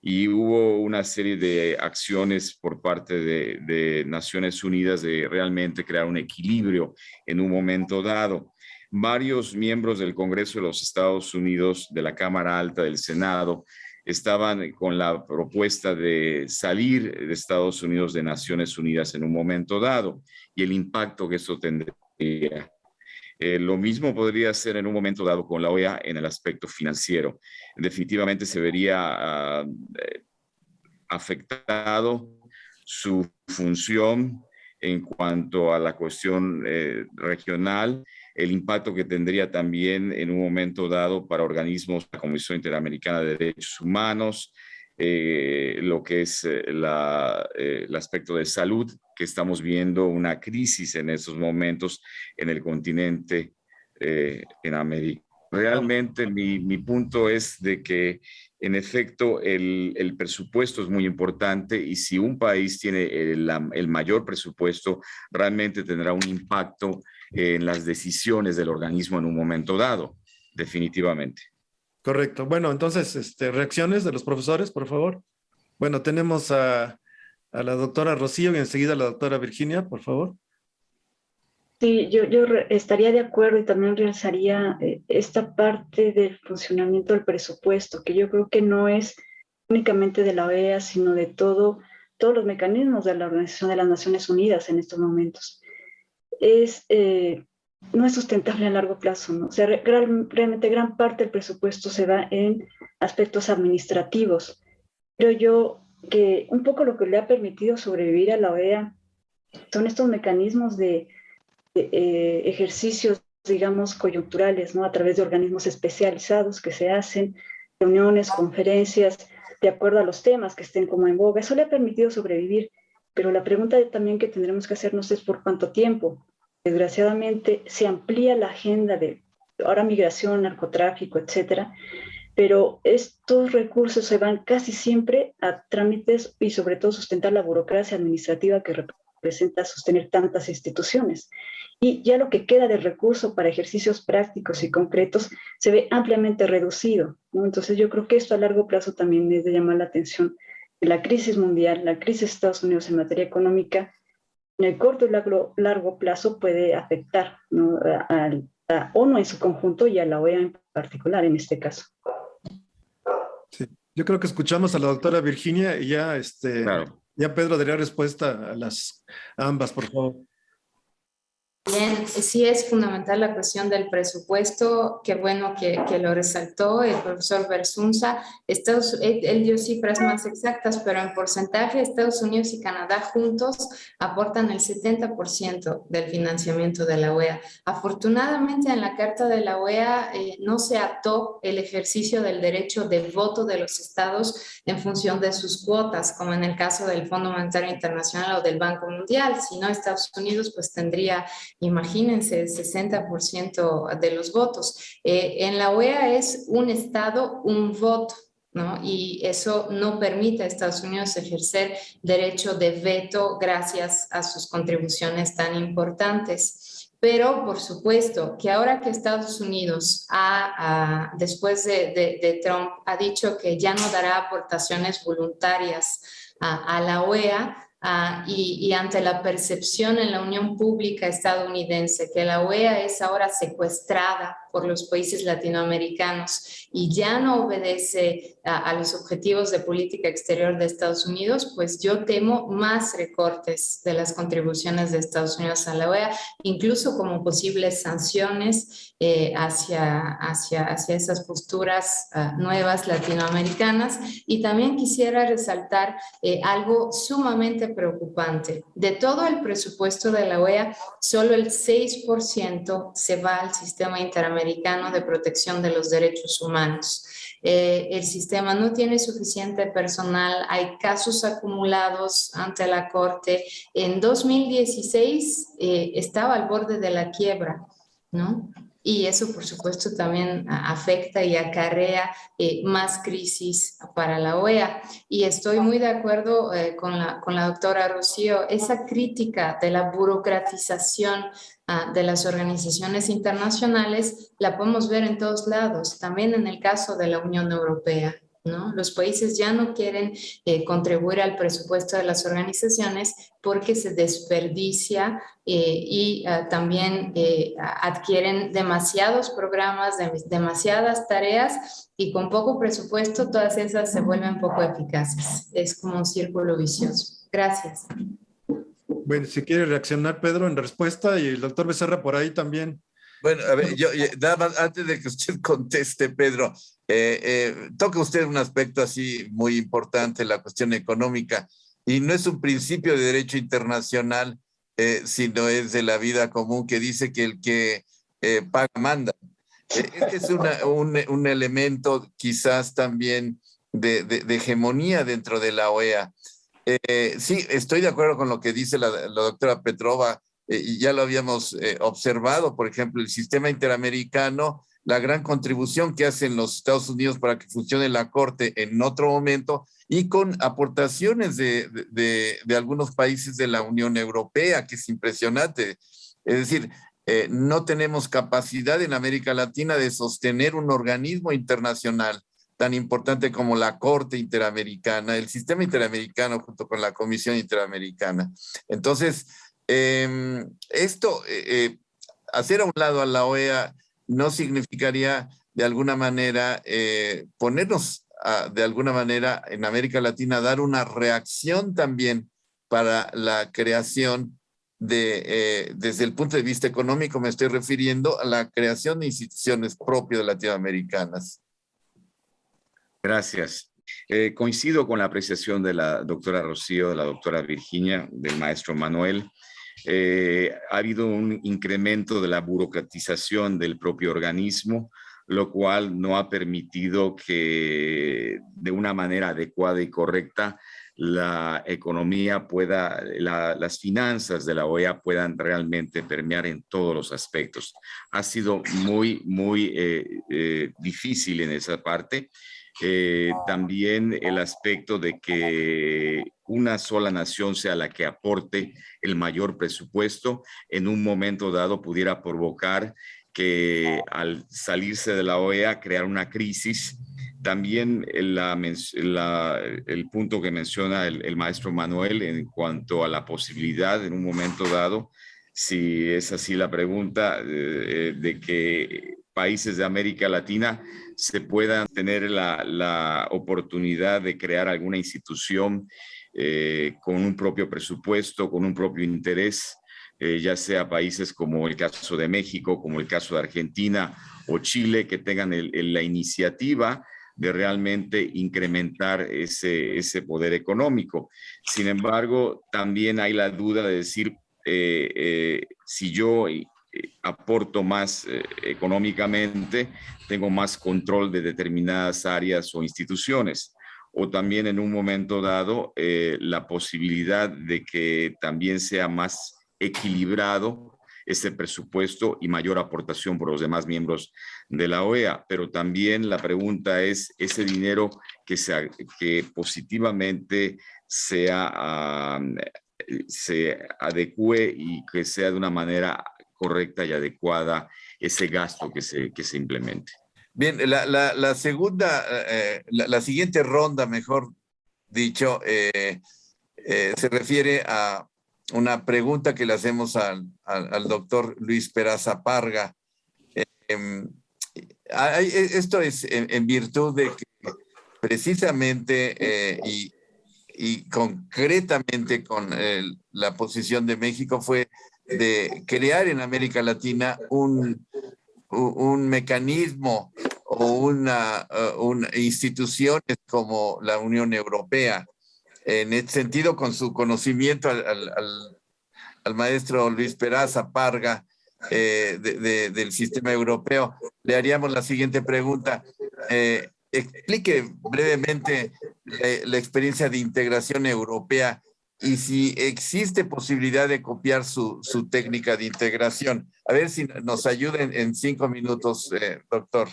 S7: y hubo una serie de acciones por parte de Naciones Unidas de realmente crear un equilibrio en un momento dado. Varios miembros del Congreso de los Estados Unidos, de la Cámara Alta del Senado, estaban con la propuesta de salir de Estados Unidos de Naciones Unidas en un momento dado y el impacto que eso tendría. Lo mismo podría ser en un momento dado con la OEA en el aspecto financiero. Definitivamente se vería afectado su función en cuanto a la cuestión regional, el impacto que tendría también en un momento dado para organismos, la Comisión Interamericana de Derechos Humanos, lo que es el aspecto de salud, que estamos viendo una crisis en estos momentos en el continente en América. Realmente mi punto es de que en efecto el presupuesto es muy importante y si un país tiene el mayor presupuesto, realmente tendrá un impacto en las decisiones del organismo en un momento dado, definitivamente.
S2: Correcto. Bueno, entonces, reacciones de los profesores, por favor. Bueno, tenemos a la doctora Rocío y enseguida a la doctora Virginia, por favor.
S8: Sí, yo estaría de acuerdo y también realzaría esta parte del funcionamiento del presupuesto, que yo creo que no es únicamente de la OEA, sino de todos los mecanismos de la Organización de las Naciones Unidas en estos momentos. No es sustentable a largo plazo, ¿no? O sea, realmente gran parte del presupuesto se da en aspectos administrativos. Creo yo que un poco lo que le ha permitido sobrevivir a la OEA son estos mecanismos de ejercicios, digamos, coyunturales, ¿no? A través de organismos especializados que se hacen, reuniones, conferencias, de acuerdo a los temas que estén como en boga. Eso le ha permitido sobrevivir, pero la pregunta también que tendremos que hacernos es por cuánto tiempo. Desgraciadamente se amplía la agenda de ahora migración, narcotráfico, etcétera, pero estos recursos se van casi siempre a trámites y sobre todo sustentar la burocracia administrativa que representa sostener tantas instituciones. Y ya lo que queda de recurso para ejercicios prácticos y concretos se ve ampliamente reducido, ¿no? Entonces yo creo que esto a largo plazo también es de llamar la atención. La crisis mundial, la crisis de Estados Unidos en materia económica, en el corto y largo plazo puede afectar, ¿no? a ONU en su conjunto y a la OEA en particular en este caso.
S2: Sí. Yo creo que escuchamos a la doctora Virginia y ya,
S7: Claro.
S2: Ya Pedro daría respuesta a ambas, por favor.
S5: Bien, sí es fundamental la cuestión del presupuesto, qué bueno que lo resaltó el profesor Bersunza. Él dio cifras más exactas, pero en porcentaje Estados Unidos y Canadá juntos aportan el 70% del financiamiento de la OEA. Afortunadamente en la Carta de la OEA no se ató el ejercicio del derecho de voto de los estados en función de sus cuotas, como en el caso del Fondo Monetario Internacional o del Banco Mundial, sino Estados Unidos pues tendría Imagínense, el 60% de los votos. En la OEA es un Estado, un voto, ¿no? Y eso no permite a Estados Unidos ejercer derecho de veto gracias a sus contribuciones tan importantes. Pero, por supuesto, que ahora que Estados Unidos, después de Trump, ha dicho que ya no dará aportaciones voluntarias a la OEA, y ante la percepción en la opinión pública estadounidense que la OEA es ahora secuestrada por los países latinoamericanos y ya no obedece a los objetivos de política exterior de Estados Unidos, pues yo temo más recortes de las contribuciones de Estados Unidos a la OEA, incluso como posibles sanciones hacia esas posturas nuevas latinoamericanas. Y también quisiera resaltar algo sumamente preocupante. De todo el presupuesto de la OEA, solo el 6% se va al sistema interamericano de protección de los derechos humanos. El sistema no tiene suficiente personal, hay casos acumulados ante la Corte. En 2016 estaba al borde de la quiebra, ¿no? Y eso, por supuesto, también afecta y acarrea más crisis para la OEA. Y estoy muy de acuerdo con la doctora Rocío, esa crítica de la burocratización de las organizaciones internacionales la podemos ver en todos lados, también en el caso de la Unión Europea, ¿no? Los países ya no quieren contribuir al presupuesto de las organizaciones porque se desperdicia y también adquieren demasiados programas, demasiadas tareas y con poco presupuesto todas esas se vuelven poco eficaces. Es como un círculo vicioso. Gracias.
S2: Bueno, si quiere reaccionar, Pedro, en respuesta, y el doctor Becerra por ahí también.
S1: Bueno, a ver, yo nada más, antes de que usted conteste, Pedro, toca usted un aspecto así muy importante, la cuestión económica, y no es un principio de derecho internacional, sino es de la vida común que dice que el que paga manda. Este es un elemento quizás también de hegemonía dentro de la OEA. Sí, estoy de acuerdo con lo que dice la doctora Petrova, y ya lo habíamos observado, por ejemplo, el sistema interamericano, la gran contribución que hacen los Estados Unidos para que funcione la Corte en otro momento y con aportaciones de algunos países de la Unión Europea, que es impresionante. Es decir, no tenemos capacidad en América Latina de sostener un organismo internacional tan importante como la Corte Interamericana, el sistema interamericano junto con la Comisión Interamericana. Entonces, hacer a un lado a la OEA no significaría de alguna manera ponernos de alguna manera en América Latina, dar una reacción también para la creación desde el punto de vista económico, me estoy refiriendo a la creación de instituciones propias latinoamericanas.
S7: Gracias. Coincido con la apreciación de la doctora Rocío, de la doctora Virginia, del maestro Manuel. Ha habido un incremento de la burocratización del propio organismo, lo cual no ha permitido que de una manera adecuada y correcta la economía pueda, las finanzas de la OEA puedan realmente permear en todos los aspectos. Ha sido muy difícil en esa parte. También el aspecto de que una sola nación sea la que aporte el mayor presupuesto en un momento dado pudiera provocar que al salirse de la OEA crear una crisis. También el punto que menciona el maestro Manuel en cuanto a la posibilidad en un momento dado, si es así la pregunta, de que países de América Latina se puedan tener la oportunidad de crear alguna institución con un propio presupuesto, con un propio interés, ya sea países como el caso de México, como el caso de Argentina o Chile, que tengan la iniciativa de realmente incrementar ese poder económico. Sin embargo, también hay la duda de decir, si yo aporto más económicamente, tengo más control de determinadas áreas o instituciones, o también en un momento dado la posibilidad de que también sea más equilibrado este presupuesto y mayor aportación por los demás miembros de la OEA. Pero también la pregunta es ese dinero que positivamente se adecue y que sea de una manera correcta y adecuada ese gasto que se implemente.
S1: Bien, la siguiente ronda, mejor dicho, se refiere a una pregunta que le hacemos al doctor Luis Peraza Parga. Esto es en virtud de que precisamente y concretamente con la posición de México fue de crear en América Latina un mecanismo o una instituciones como la Unión Europea. En este sentido, con su conocimiento al maestro Luis Peraza Parga del sistema europeo, le haríamos la siguiente pregunta. Explique brevemente la experiencia de integración europea y si existe posibilidad de copiar su técnica de integración. A ver si nos ayuden en 5 minutos, doctor.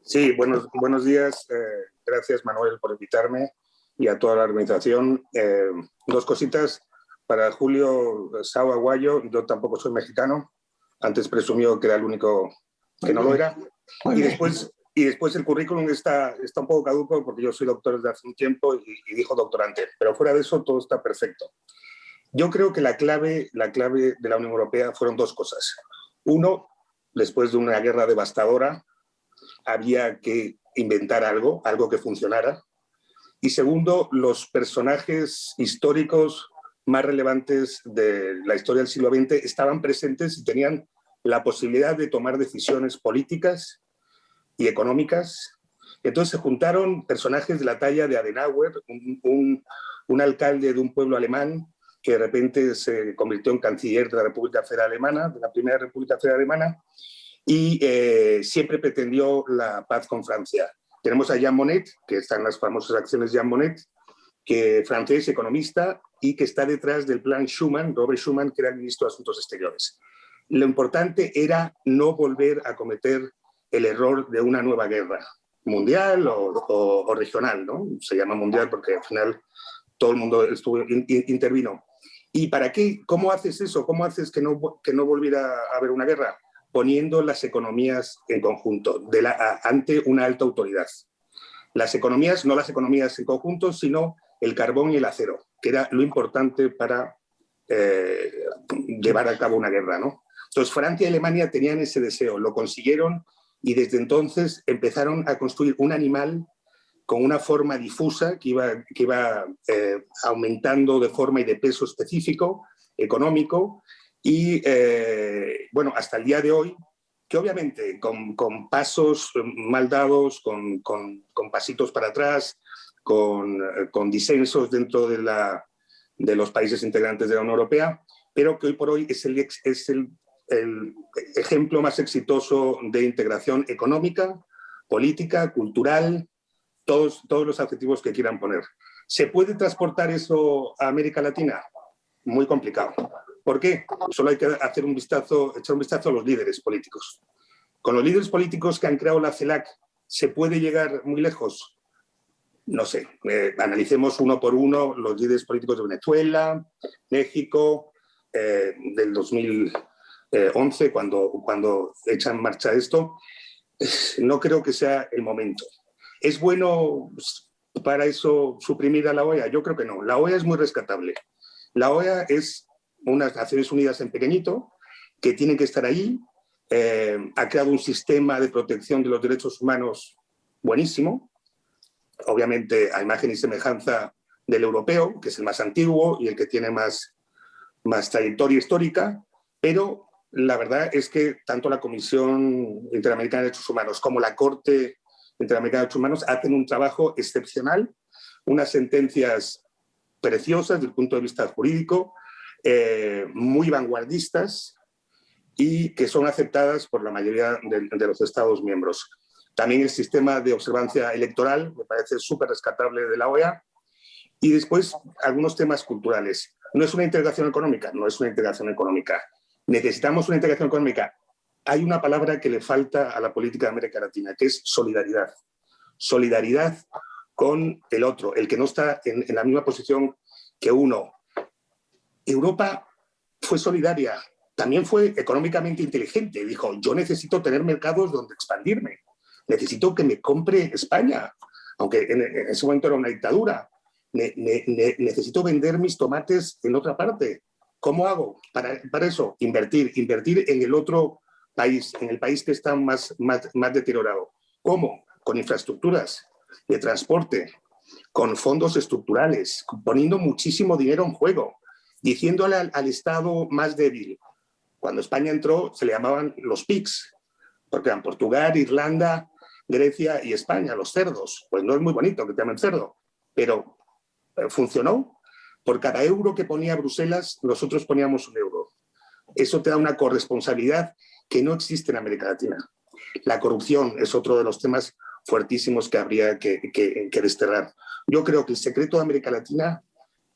S9: Sí, buenos días. Gracias, Manuel, por invitarme y a toda la organización. 2 cositas. Para Julio Sao Aguayo, yo tampoco soy mexicano. Antes presumió que era el único que no lo era. Y después el currículum está un poco caduco porque yo soy doctor desde hace un tiempo y dijo doctorante. Pero fuera de eso, todo está perfecto. Yo creo que la clave de la Unión Europea fueron 2 cosas. Uno, después de una guerra devastadora, había que inventar algo que funcionara. Y segundo, los personajes históricos más relevantes de la historia del siglo XX estaban presentes y tenían la posibilidad de tomar decisiones políticas y económicas. Entonces se juntaron personajes de la talla de Adenauer, un alcalde de un pueblo alemán que de repente se convirtió en canciller de la República Federal Alemana, de la primera República Federal Alemana, y siempre pretendió la paz con Francia. Tenemos a Jean Monnet, que está en las famosas acciones Jean Monnet, que francés, economista, y que está detrás del plan Schuman, Robert Schuman, que era el ministro de Asuntos Exteriores. Lo importante era no volver a cometer el error de una nueva guerra, mundial o regional, ¿no? Se llama mundial porque al final todo el mundo intervino. ¿Y para qué? ¿Cómo haces eso? ¿Cómo haces que no volviera a haber una guerra? Poniendo las economías en conjunto, ante una alta autoridad. Las economías, no las economías en conjunto, sino el carbón y el acero, que era lo importante para llevar a cabo una guerra, ¿no? Entonces, Francia y Alemania tenían ese deseo, lo consiguieron y desde entonces empezaron a construir un animal con una forma difusa que iba aumentando de forma y de peso específico, económico, y bueno, hasta el día de hoy, que obviamente con pasos mal dados, con pasitos para atrás, con disensos dentro de los países integrantes de la Unión Europea, pero que hoy por hoy es el ejemplo más exitoso de integración económica, política, cultural, todos los adjetivos que quieran poner. ¿Se puede transportar eso a América Latina? Muy complicado. ¿Por qué? Solo hay que echar un vistazo a los líderes políticos. Con los líderes políticos que han creado la CELAC, ¿se puede llegar muy lejos? No sé. Analicemos uno por uno los líderes políticos de Venezuela, México, del 2011, cuando echan en marcha esto. No creo que sea el momento. ¿Es bueno para eso suprimir a la OEA? Yo creo que no. La OEA es muy rescatable. La OEA es unas Naciones Unidas en pequeñito que tienen que estar ahí. Ha creado un sistema de protección de los derechos humanos buenísimo, obviamente a imagen y semejanza del europeo, que es el más antiguo y el que tiene más trayectoria histórica, pero la verdad es que tanto la Comisión Interamericana de Derechos Humanos como la Corte Interamericana de Derechos Humanos hacen un trabajo excepcional, unas sentencias preciosas desde el punto de vista jurídico, muy vanguardistas y que son aceptadas por la mayoría de los Estados miembros. También el sistema de observancia electoral me parece súper rescatable de la OEA. Y después algunos temas culturales. No es una integración económica, no es una integración económica. Necesitamos una integración económica. Hay una palabra que le falta a la política de América Latina, que es solidaridad. Solidaridad con el otro, el que no está en la misma posición que uno. Europa fue solidaria, también fue económicamente inteligente. Dijo, yo necesito tener mercados donde expandirme. Necesito que me compre España, aunque en ese momento era una dictadura. Necesito vender mis tomates en otra parte. ¿Cómo hago? Para eso, invertir en el otro país, en el país que está más deteriorado. ¿Cómo? Con infraestructuras de transporte, con fondos estructurales, poniendo muchísimo dinero en juego, diciéndole al Estado más débil. Cuando España entró se le llamaban los PIGs, porque eran Portugal, Irlanda, Grecia y España, los cerdos. Pues no es muy bonito que te llamen cerdo, pero funcionó. Por cada euro que ponía Bruselas, nosotros poníamos un euro. Eso te da una corresponsabilidad que no existe en América Latina. La corrupción es otro de los temas fuertísimos que habría que desterrar. Yo creo que el secreto de América Latina,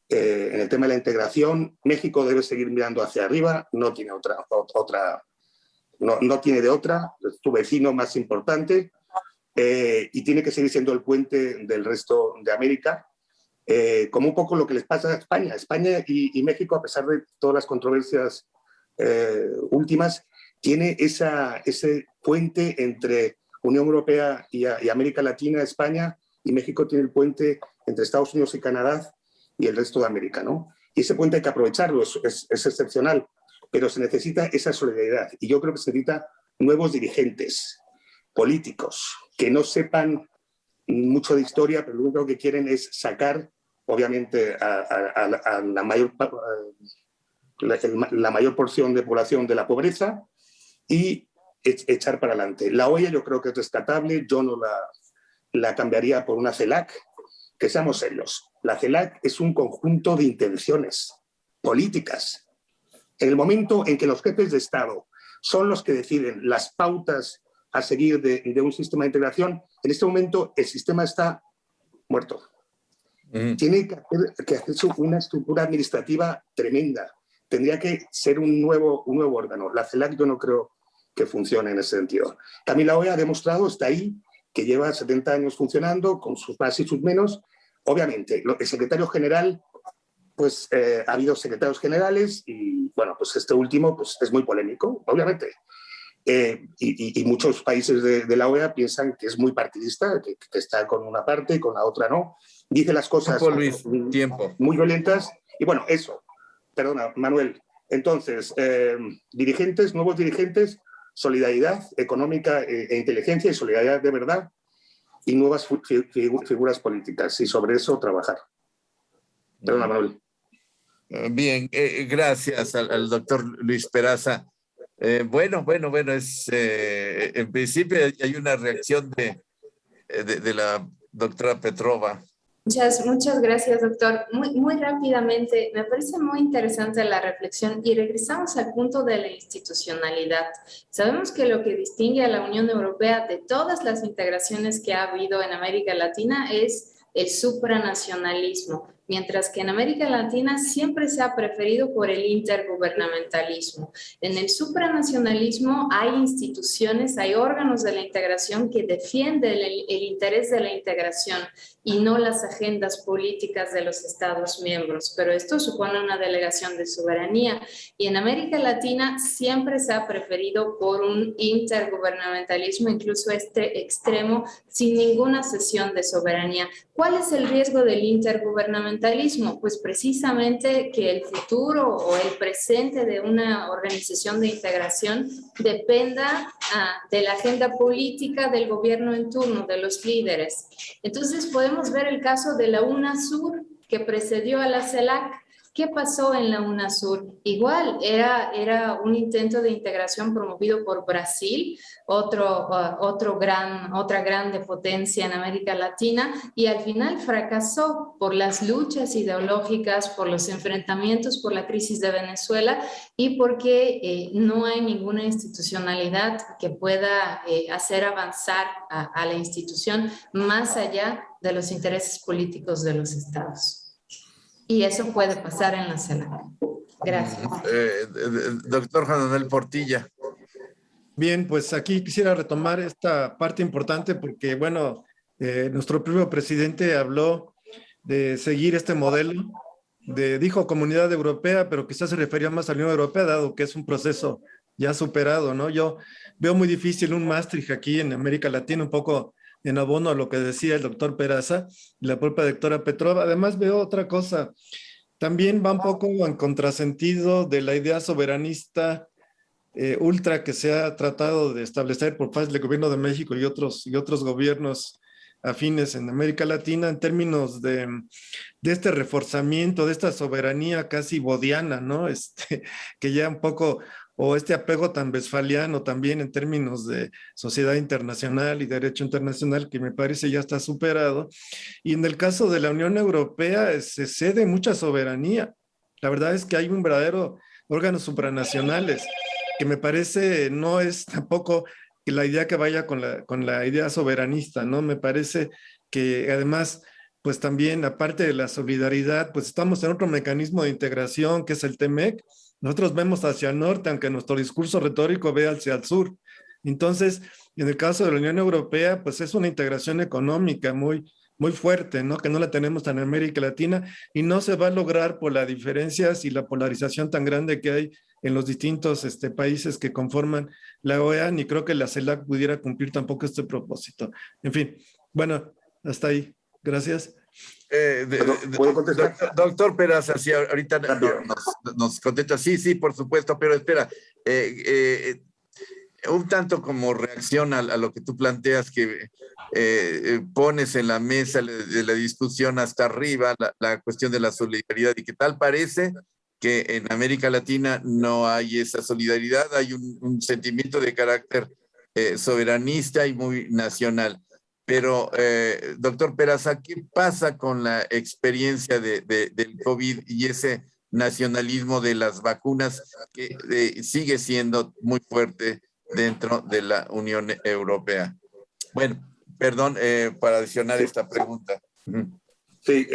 S9: en el tema de la integración, México debe seguir mirando hacia arriba, no tiene no tiene de otra, es tu vecino más importante, y tiene que seguir siendo el puente del resto de América, como un poco lo que les pasa a España. España y México, a pesar de todas las controversias últimas, tiene ese puente entre Unión Europea y América Latina, España, y México tiene el puente entre Estados Unidos y Canadá y el resto de América, ¿no? Y ese puente hay que aprovecharlo, es excepcional, pero se necesita esa solidaridad. Y yo creo que se necesita nuevos dirigentes políticos que no sepan mucho de historia, pero lo único que quieren es sacar, obviamente, a la mayor porción de población de la pobreza y echar para adelante. La OEA yo creo que es rescatable, yo no la cambiaría por una CELAC, que seamos serios. La CELAC es un conjunto de intenciones políticas. En el momento en que los jefes de Estado son los que deciden las pautas a seguir de un sistema de integración, en este momento el sistema está muerto. Tiene que hacerse una estructura administrativa tremenda. Tendría que ser un nuevo órgano. La CELAC yo no creo que funcione en ese sentido. También la OEA ha demostrado, está ahí, que lleva 70 años funcionando, con sus más y sus menos. Obviamente, el secretario general, pues ha habido secretarios generales y, bueno, pues este último pues, es muy polémico, obviamente. Y muchos países de la OEA piensan que es muy partidista, que está con una parte y con la otra no. Dice las cosas muy violentas. Y bueno, eso. Perdona, Manuel. Entonces, nuevos dirigentes, solidaridad económica e inteligencia y solidaridad de verdad y nuevas figuras políticas. Y sobre eso trabajar. Perdona, Manuel.
S1: Bien, gracias al doctor Luis Peraza. Bueno, en principio hay una reacción de la doctora Petrova.
S5: Muchas gracias, doctor. Muy rápidamente, me parece muy interesante la reflexión y regresamos al punto de la institucionalidad. Sabemos que lo que distingue a la Unión Europea de todas las integraciones que ha habido en América Latina es el supranacionalismo, mientras que en América Latina siempre se ha preferido por el intergubernamentalismo. En el supranacionalismo hay instituciones, hay órganos de la integración que defienden el interés de la integración y no las agendas políticas de los Estados miembros, pero esto supone una delegación de soberanía y en América Latina siempre se ha preferido por un intergubernamentalismo, incluso extremo, sin ninguna cesión de soberanía. ¿Cuál es el riesgo del intergubernamentalismo? Pues precisamente que el futuro o el presente de una organización de integración dependa de la agenda política del gobierno en turno, de los líderes. Entonces podemos ver el caso de la UNASUR que precedió a la CELAC. ¿Qué pasó en la UNASUR? Igual, era un intento de integración promovido por Brasil, otra grande potencia en América Latina, y al final fracasó por las luchas ideológicas, por los enfrentamientos, por la crisis de Venezuela y porque no hay ninguna institucionalidad que pueda hacer avanzar a la institución más allá de los intereses políticos de los estados. Y eso puede pasar en la CELAC. Gracias.
S1: Doctor Juan Manuel Portilla.
S2: Bien, pues aquí quisiera retomar esta parte importante porque, bueno, nuestro propio presidente habló de seguir este modelo, dijo Comunidad Europea, pero quizás se refería más a la Unión Europea, dado que es un proceso ya superado, ¿no? Yo veo muy difícil un Maastricht aquí en América Latina, un poco en abono a lo que decía el doctor Peraza y la propia doctora Petrova. Además veo otra cosa, también va un poco en contrasentido de la idea soberanista ultra que se ha tratado de establecer por parte del gobierno de México y otros gobiernos afines en América Latina en términos de este reforzamiento, de esta soberanía casi bodiana, ¿no? Que ya un poco, o este apego tan westfaliano también en términos de sociedad internacional y derecho internacional, que me parece ya está superado. Y en el caso de la Unión Europea se cede mucha soberanía. La verdad es que hay un verdadero órganos supranacionales que me parece no es tampoco la idea que vaya con la idea soberanista, ¿no? Me parece que además, pues también, aparte de la solidaridad, pues estamos en otro mecanismo de integración que es el TEMEC. Nosotros vemos hacia el norte, aunque nuestro discurso retórico ve hacia el sur. Entonces, en el caso de la Unión Europea, pues es una integración económica muy fuerte, ¿no? Que no la tenemos en América Latina y no se va a lograr por las diferencias y la polarización tan grande que hay en los distintos países que conforman la OEA, ni creo que la CELAC pudiera cumplir tampoco este propósito. En fin, bueno, hasta ahí. Gracias.
S9: ¿Puedo contestar?
S1: Doctor Peraza, sí, ahorita nos contesta. Sí, por supuesto, pero espera. Un tanto como reacción a lo que tú planteas, que pones en la mesa de la discusión hasta arriba la cuestión de la solidaridad y que tal parece que en América Latina no hay esa solidaridad, hay un sentimiento de carácter soberanista y muy nacional. Pero, doctor Peraza, ¿qué pasa con la experiencia del COVID y ese nacionalismo de las vacunas que sigue siendo muy fuerte dentro de la Unión Europea? Bueno, perdón para adicionar esta pregunta.
S9: Sí,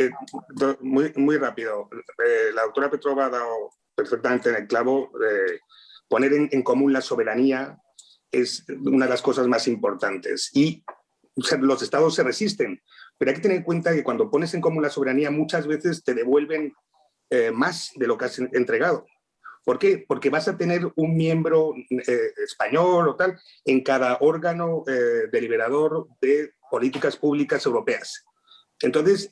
S9: muy rápido. La doctora Petrova ha dado perfectamente en el clavo. Poner en común la soberanía es una de las cosas más importantes. Y los estados se resisten, pero hay que tener en cuenta que cuando pones en común la soberanía muchas veces te devuelven más de lo que has entregado. ¿Por qué? Porque vas a tener un miembro español o tal en cada órgano deliberador de políticas públicas europeas. Entonces,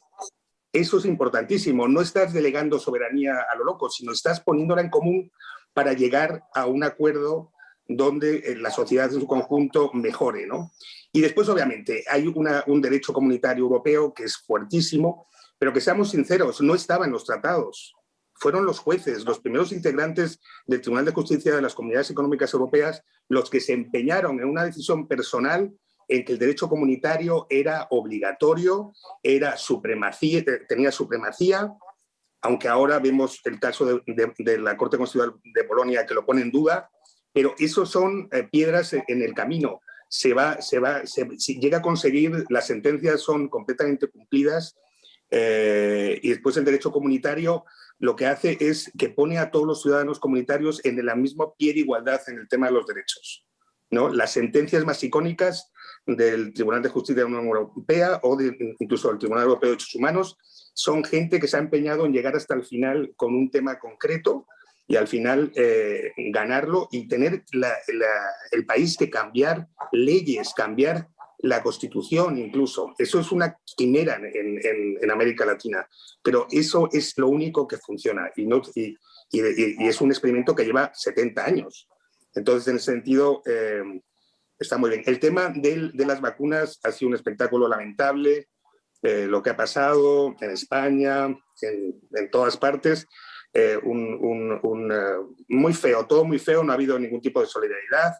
S9: eso es importantísimo. No estás delegando soberanía a lo loco, sino estás poniéndola en común para llegar a un acuerdo donde la sociedad en su conjunto mejore, ¿no? Y después, obviamente, hay un derecho comunitario europeo que es fuertísimo, pero que seamos sinceros, no estaba en los tratados. Fueron los jueces, los primeros integrantes del Tribunal de Justicia de las Comunidades Económicas Europeas, los que se empeñaron en una decisión personal en que el derecho comunitario era obligatorio, era supremacía, tenía supremacía, aunque ahora vemos el caso de la Corte Constitucional de Polonia que lo pone en duda, pero esos son piedras en el camino. Si llega a conseguir, las sentencias son completamente cumplidas y después el derecho comunitario lo que hace es que pone a todos los ciudadanos comunitarios en el mismo pie de igualdad en el tema de los derechos, ¿no? Las sentencias más icónicas del Tribunal de Justicia de la Unión Europea o incluso del Tribunal Europeo de Derechos Humanos son gente que se ha empeñado en llegar hasta el final con un tema concreto y al final ganarlo y tener el país que cambiar leyes, cambiar la Constitución incluso. Eso es una quimera en América Latina, pero eso es lo único que funciona y es un experimento que lleva 70 años. Entonces, en ese sentido, está muy bien. El tema de las vacunas ha sido un espectáculo lamentable, lo que ha pasado en España, en todas partes, muy feo, todo muy feo, no ha habido ningún tipo de solidaridad.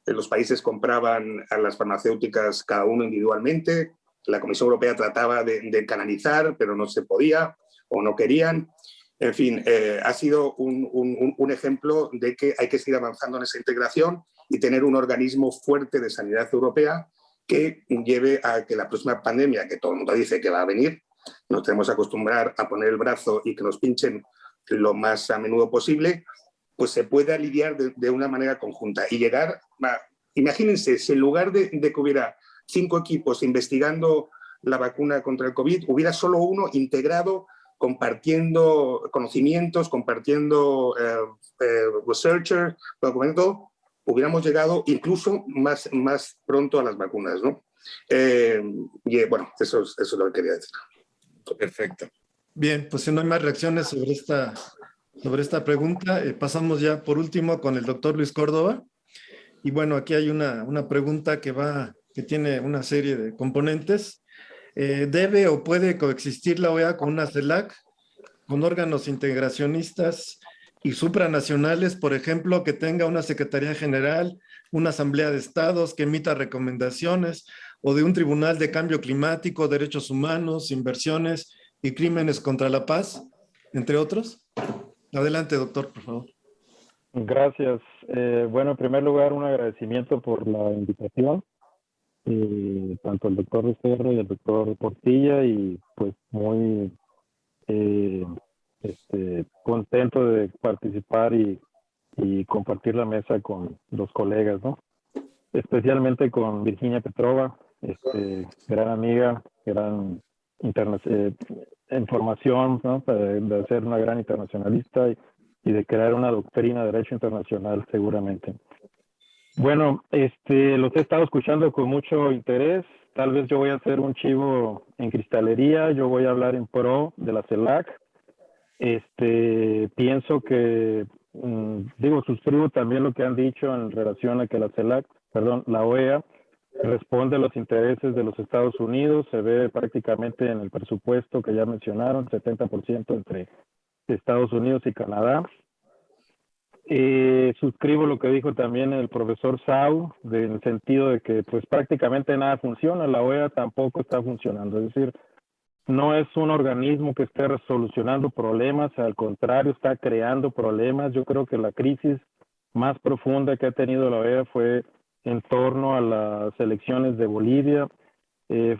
S9: Los países compraban a las farmacéuticas cada uno individualmente, la Comisión Europea trataba de canalizar, pero no se podía o no querían. En fin, ha sido un ejemplo de que hay que seguir avanzando en esa integración y tener un organismo fuerte de sanidad europea que lleve a que la próxima pandemia, que todo el mundo dice que va a venir, nos tenemos que acostumbrar a poner el brazo y que nos pinchen lo más a menudo posible, pues se pueda lidiar de una manera conjunta y llegar a, imagínense, si en lugar de que hubiera 5 equipos investigando la vacuna contra el COVID, hubiera solo uno integrado, compartiendo conocimientos, compartiendo researchers, documento, hubiéramos llegado incluso más pronto a las vacunas, ¿no? Y bueno, eso es lo que quería decir.
S1: Perfecto.
S2: Bien, pues si no hay más reacciones sobre esta pregunta, pasamos ya por último con el doctor Luis Córdoba. Y bueno, aquí hay una pregunta que tiene una serie de componentes. ¿Debe o puede coexistir la OEA con una CELAC, con órganos integracionistas y supranacionales, por ejemplo, que tenga una Secretaría General, una Asamblea de Estados que emita recomendaciones, o de un Tribunal de Cambio Climático, Derechos Humanos, Inversiones y Crímenes contra la Paz, entre otros? Adelante, doctor, por favor.
S10: Gracias. Bueno, en primer lugar, un agradecimiento por la invitación, tanto el doctor Becerra y el doctor Portilla, y pues muy contento de participar y compartir la mesa con los colegas, ¿no? Especialmente con Virginia Petrova, gran amiga, gran en formación, ¿no? De ser una gran internacionalista y de crear una doctrina de derecho internacional, seguramente. Bueno, los he estado escuchando con mucho interés. Tal vez yo voy a hacer un chivo en cristalería. Yo voy a hablar en pro de la CELAC. Pienso que, suscribo también lo que han dicho en relación a que la OEA responde a los intereses de los Estados Unidos. Se ve prácticamente en el presupuesto que ya mencionaron, 70% entre Estados Unidos y Canadá. Suscribo lo que dijo también el profesor Sau, en el sentido de que pues prácticamente nada funciona, la OEA tampoco está funcionando, es decir, no es un organismo que esté resolucionando problemas, al contrario, está creando problemas. Yo creo que la crisis más profunda que ha tenido la OEA fue en torno a las elecciones de Bolivia.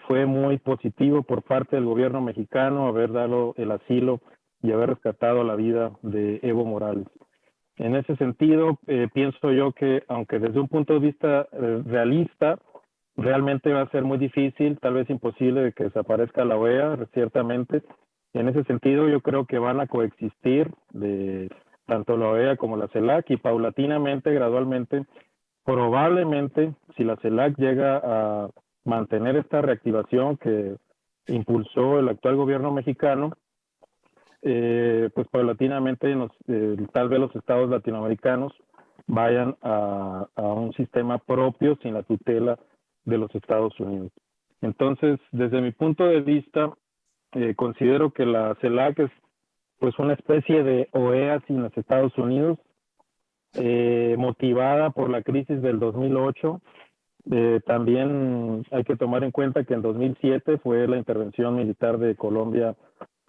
S10: Fue muy positivo por parte del gobierno mexicano haber dado el asilo y haber rescatado la vida de Evo Morales. En ese sentido, pienso yo que, aunque desde un punto de vista realista, realmente va a ser muy difícil, tal vez imposible, de que desaparezca la OEA, ciertamente. En ese sentido, yo creo que van a coexistir tanto la OEA como la CELAC, y paulatinamente, gradualmente, probablemente, si la CELAC llega a mantener esta reactivación que impulsó el actual gobierno mexicano, pues paulatinamente tal vez los estados latinoamericanos vayan a un sistema propio sin la tutela de los Estados Unidos. Entonces, desde mi punto de vista, considero que la CELAC es pues una especie de OEA sin los Estados Unidos, motivada por la crisis del 2008. También hay que tomar en cuenta que en 2007 fue la intervención militar de Colombia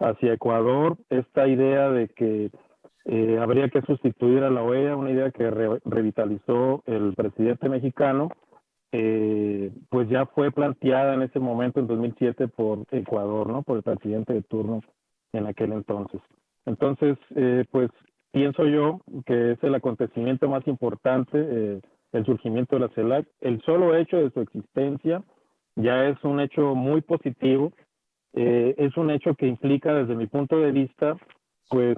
S10: hacia Ecuador. Esta idea de que habría que sustituir a la OEA, una idea que revitalizó el presidente mexicano, pues ya fue planteada en ese momento, en 2007, por Ecuador, ¿no? Por el presidente de turno en aquel entonces. Entonces, pues pienso yo que es el acontecimiento más importante, el surgimiento de la CELAC. El solo hecho de su existencia ya es un hecho muy positivo. Es un hecho que implica, desde mi punto de vista, pues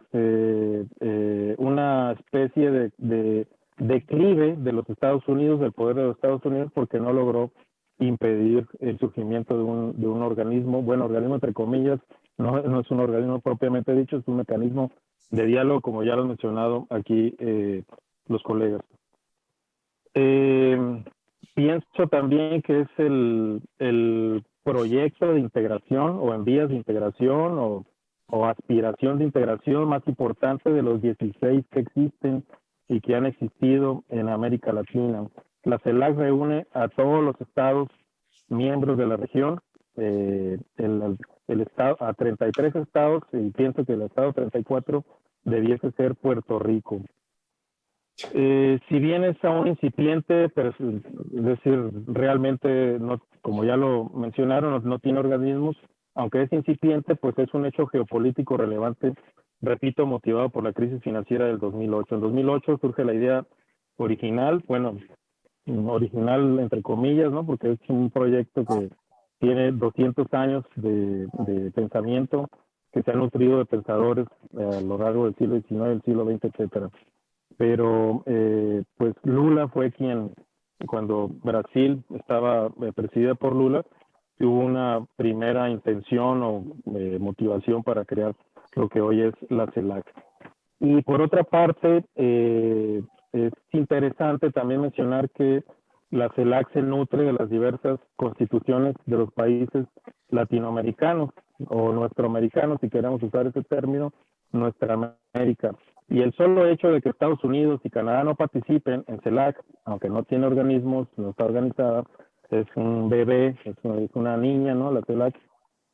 S10: una especie de declive de los Estados Unidos, del poder de los Estados Unidos, porque no logró impedir el surgimiento de un organismo, bueno, organismo entre comillas, no es un organismo propiamente dicho, es un mecanismo de diálogo, como ya lo han mencionado aquí los colegas. Pienso también que es el proyecto de integración, o en vías de integración, o aspiración de integración más importante de los 16 que existen y que han existido en América Latina. La CELAC reúne a todos los estados miembros de la región, el estado, a 33 estados, y pienso que el estado 34 debiese ser Puerto Rico. Si bien es aún incipiente, pero es decir, realmente, no, como ya lo mencionaron, no tiene organismos, aunque es incipiente, pues es un hecho geopolítico relevante repito, motivado por la crisis financiera del 2008. En 2008 surge la idea original, bueno, original entre comillas, ¿no? Porque es un proyecto que tiene 200 años de pensamiento, que se ha nutrido de pensadores a lo largo del siglo XIX, del siglo XX, etcétera. Pero pues Lula fue quien, cuando Brasil estaba presidida por Lula, tuvo una primera intención o motivación para crear lo que hoy es la CELAC. Y por otra parte, es interesante también mencionar que la CELAC se nutre de las diversas constituciones de los países latinoamericanos o nuestroamericanos, si queremos usar ese término, Nuestra América. Y el solo hecho de que Estados Unidos y Canadá no participen en CELAC, aunque no tiene organismos, no está organizada, es un bebé, es una niña, ¿no? La CELAC,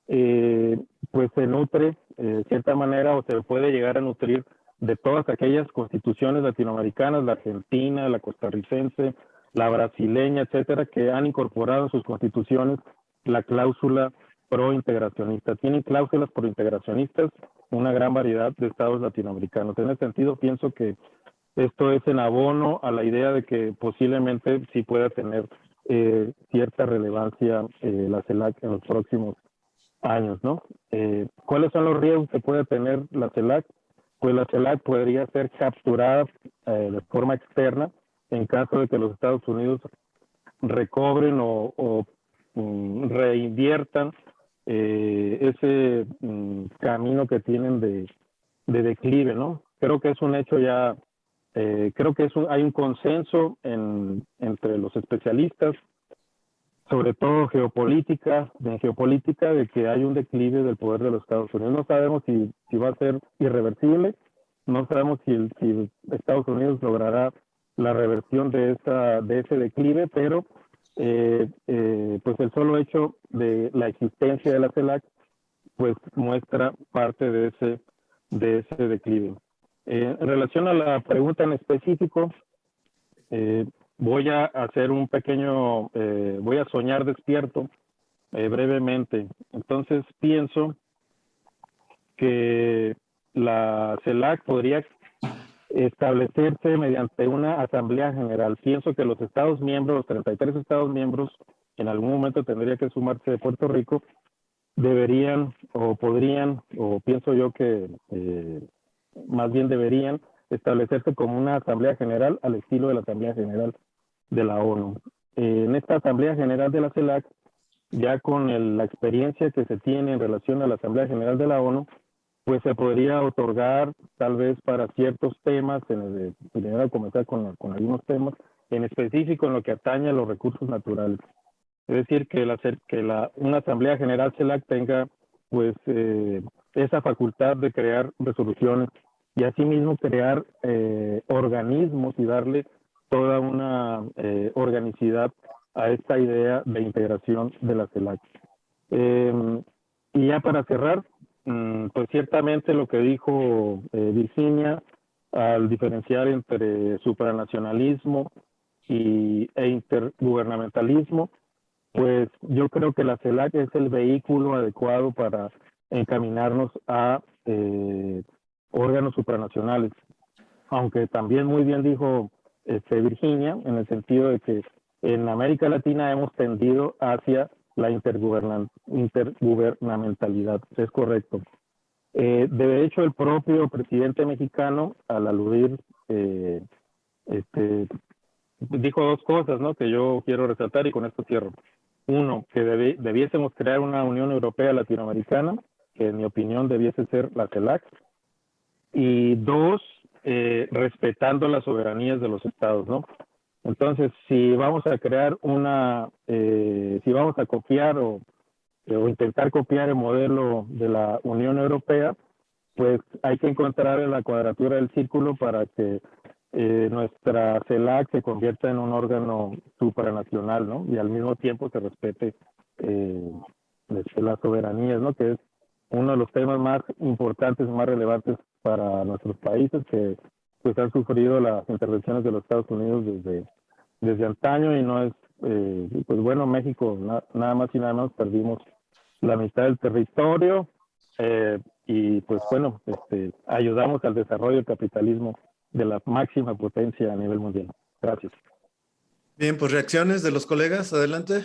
S10: pues se nutre de cierta manera o se puede llegar a nutrir de todas aquellas constituciones latinoamericanas, la argentina, la costarricense, la brasileña, etcétera, que han incorporado en sus constituciones la cláusula pro-integracionista. Tienen cláusulas pro-integracionistas una gran variedad de estados latinoamericanos. En ese sentido, pienso que esto es en abono a la idea de que posiblemente sí pueda tener cierta relevancia la CELAC en los próximos años, ¿no? ¿Cuáles son los riesgos que puede tener la CELAC? Pues la CELAC podría ser capturada de forma externa en caso de que los Estados Unidos recobren o reinviertan ese camino que tienen de declive, ¿no? Creo que es un hecho ya, creo que hay un consenso entre los especialistas, sobre todo geopolítica, de que hay un declive del poder de los Estados Unidos. No sabemos si va a ser irreversible, no sabemos si Estados Unidos logrará la reversión de ese declive, pero pues el solo hecho de la existencia de la CELAC pues muestra parte de ese declive. En relación a la pregunta en específico, voy a hacer un pequeño, voy a soñar despierto brevemente. Entonces pienso que la CELAC podría establecerse mediante una asamblea general. Pienso que los Estados miembros, los 33 Estados miembros, en algún momento tendría que sumarse de Puerto Rico, deberían o podrían, o pienso yo que más bien deberían establecerse como una asamblea general al estilo de la Asamblea General de la ONU. En esta Asamblea General de la CELAC, ya con la experiencia que se tiene en relación a la Asamblea General de la ONU, pues se podría otorgar tal vez para ciertos temas, primero comenzar con algunos temas, en específico en lo que atañe a los recursos naturales. Es decir, que una Asamblea General CELAC tenga pues esa facultad de crear resoluciones y asimismo crear organismos y darle toda una organicidad a esta idea de integración de la CELAC. Y ya para cerrar, pues ciertamente lo que dijo Virginia al diferenciar entre supranacionalismo e intergubernamentalismo, pues yo creo que la CELAC es el vehículo adecuado para encaminarnos a órganos supranacionales. Aunque también muy bien dijo Virginia, en el sentido de que en América Latina hemos tendido hacia la intergubernamentalidad. Es correcto. De hecho, el propio presidente mexicano, al aludir, dijo dos cosas, ¿no?, que yo quiero resaltar y con esto cierro. Uno, que debiésemos crear una Unión Europea Latinoamericana, que en mi opinión debiese ser la CELAC. Y dos, respetando las soberanías de los estados, ¿no? Entonces, si vamos a crear si vamos a copiar o intentar copiar el modelo de la Unión Europea, pues hay que encontrar la cuadratura del círculo para que nuestra CELAC se convierta en un órgano supranacional, ¿no? Y al mismo tiempo se respete las soberanías, ¿no? Que es uno de los temas más importantes, más relevantes para nuestros países, que pues han sufrido las intervenciones de los Estados Unidos desde antaño, y no es, pues bueno, México nada más y nada menos perdimos la mitad del territorio, y pues bueno, ayudamos al desarrollo del capitalismo de la máxima potencia a nivel mundial. Gracias.
S2: Bien, pues reacciones de los colegas, adelante.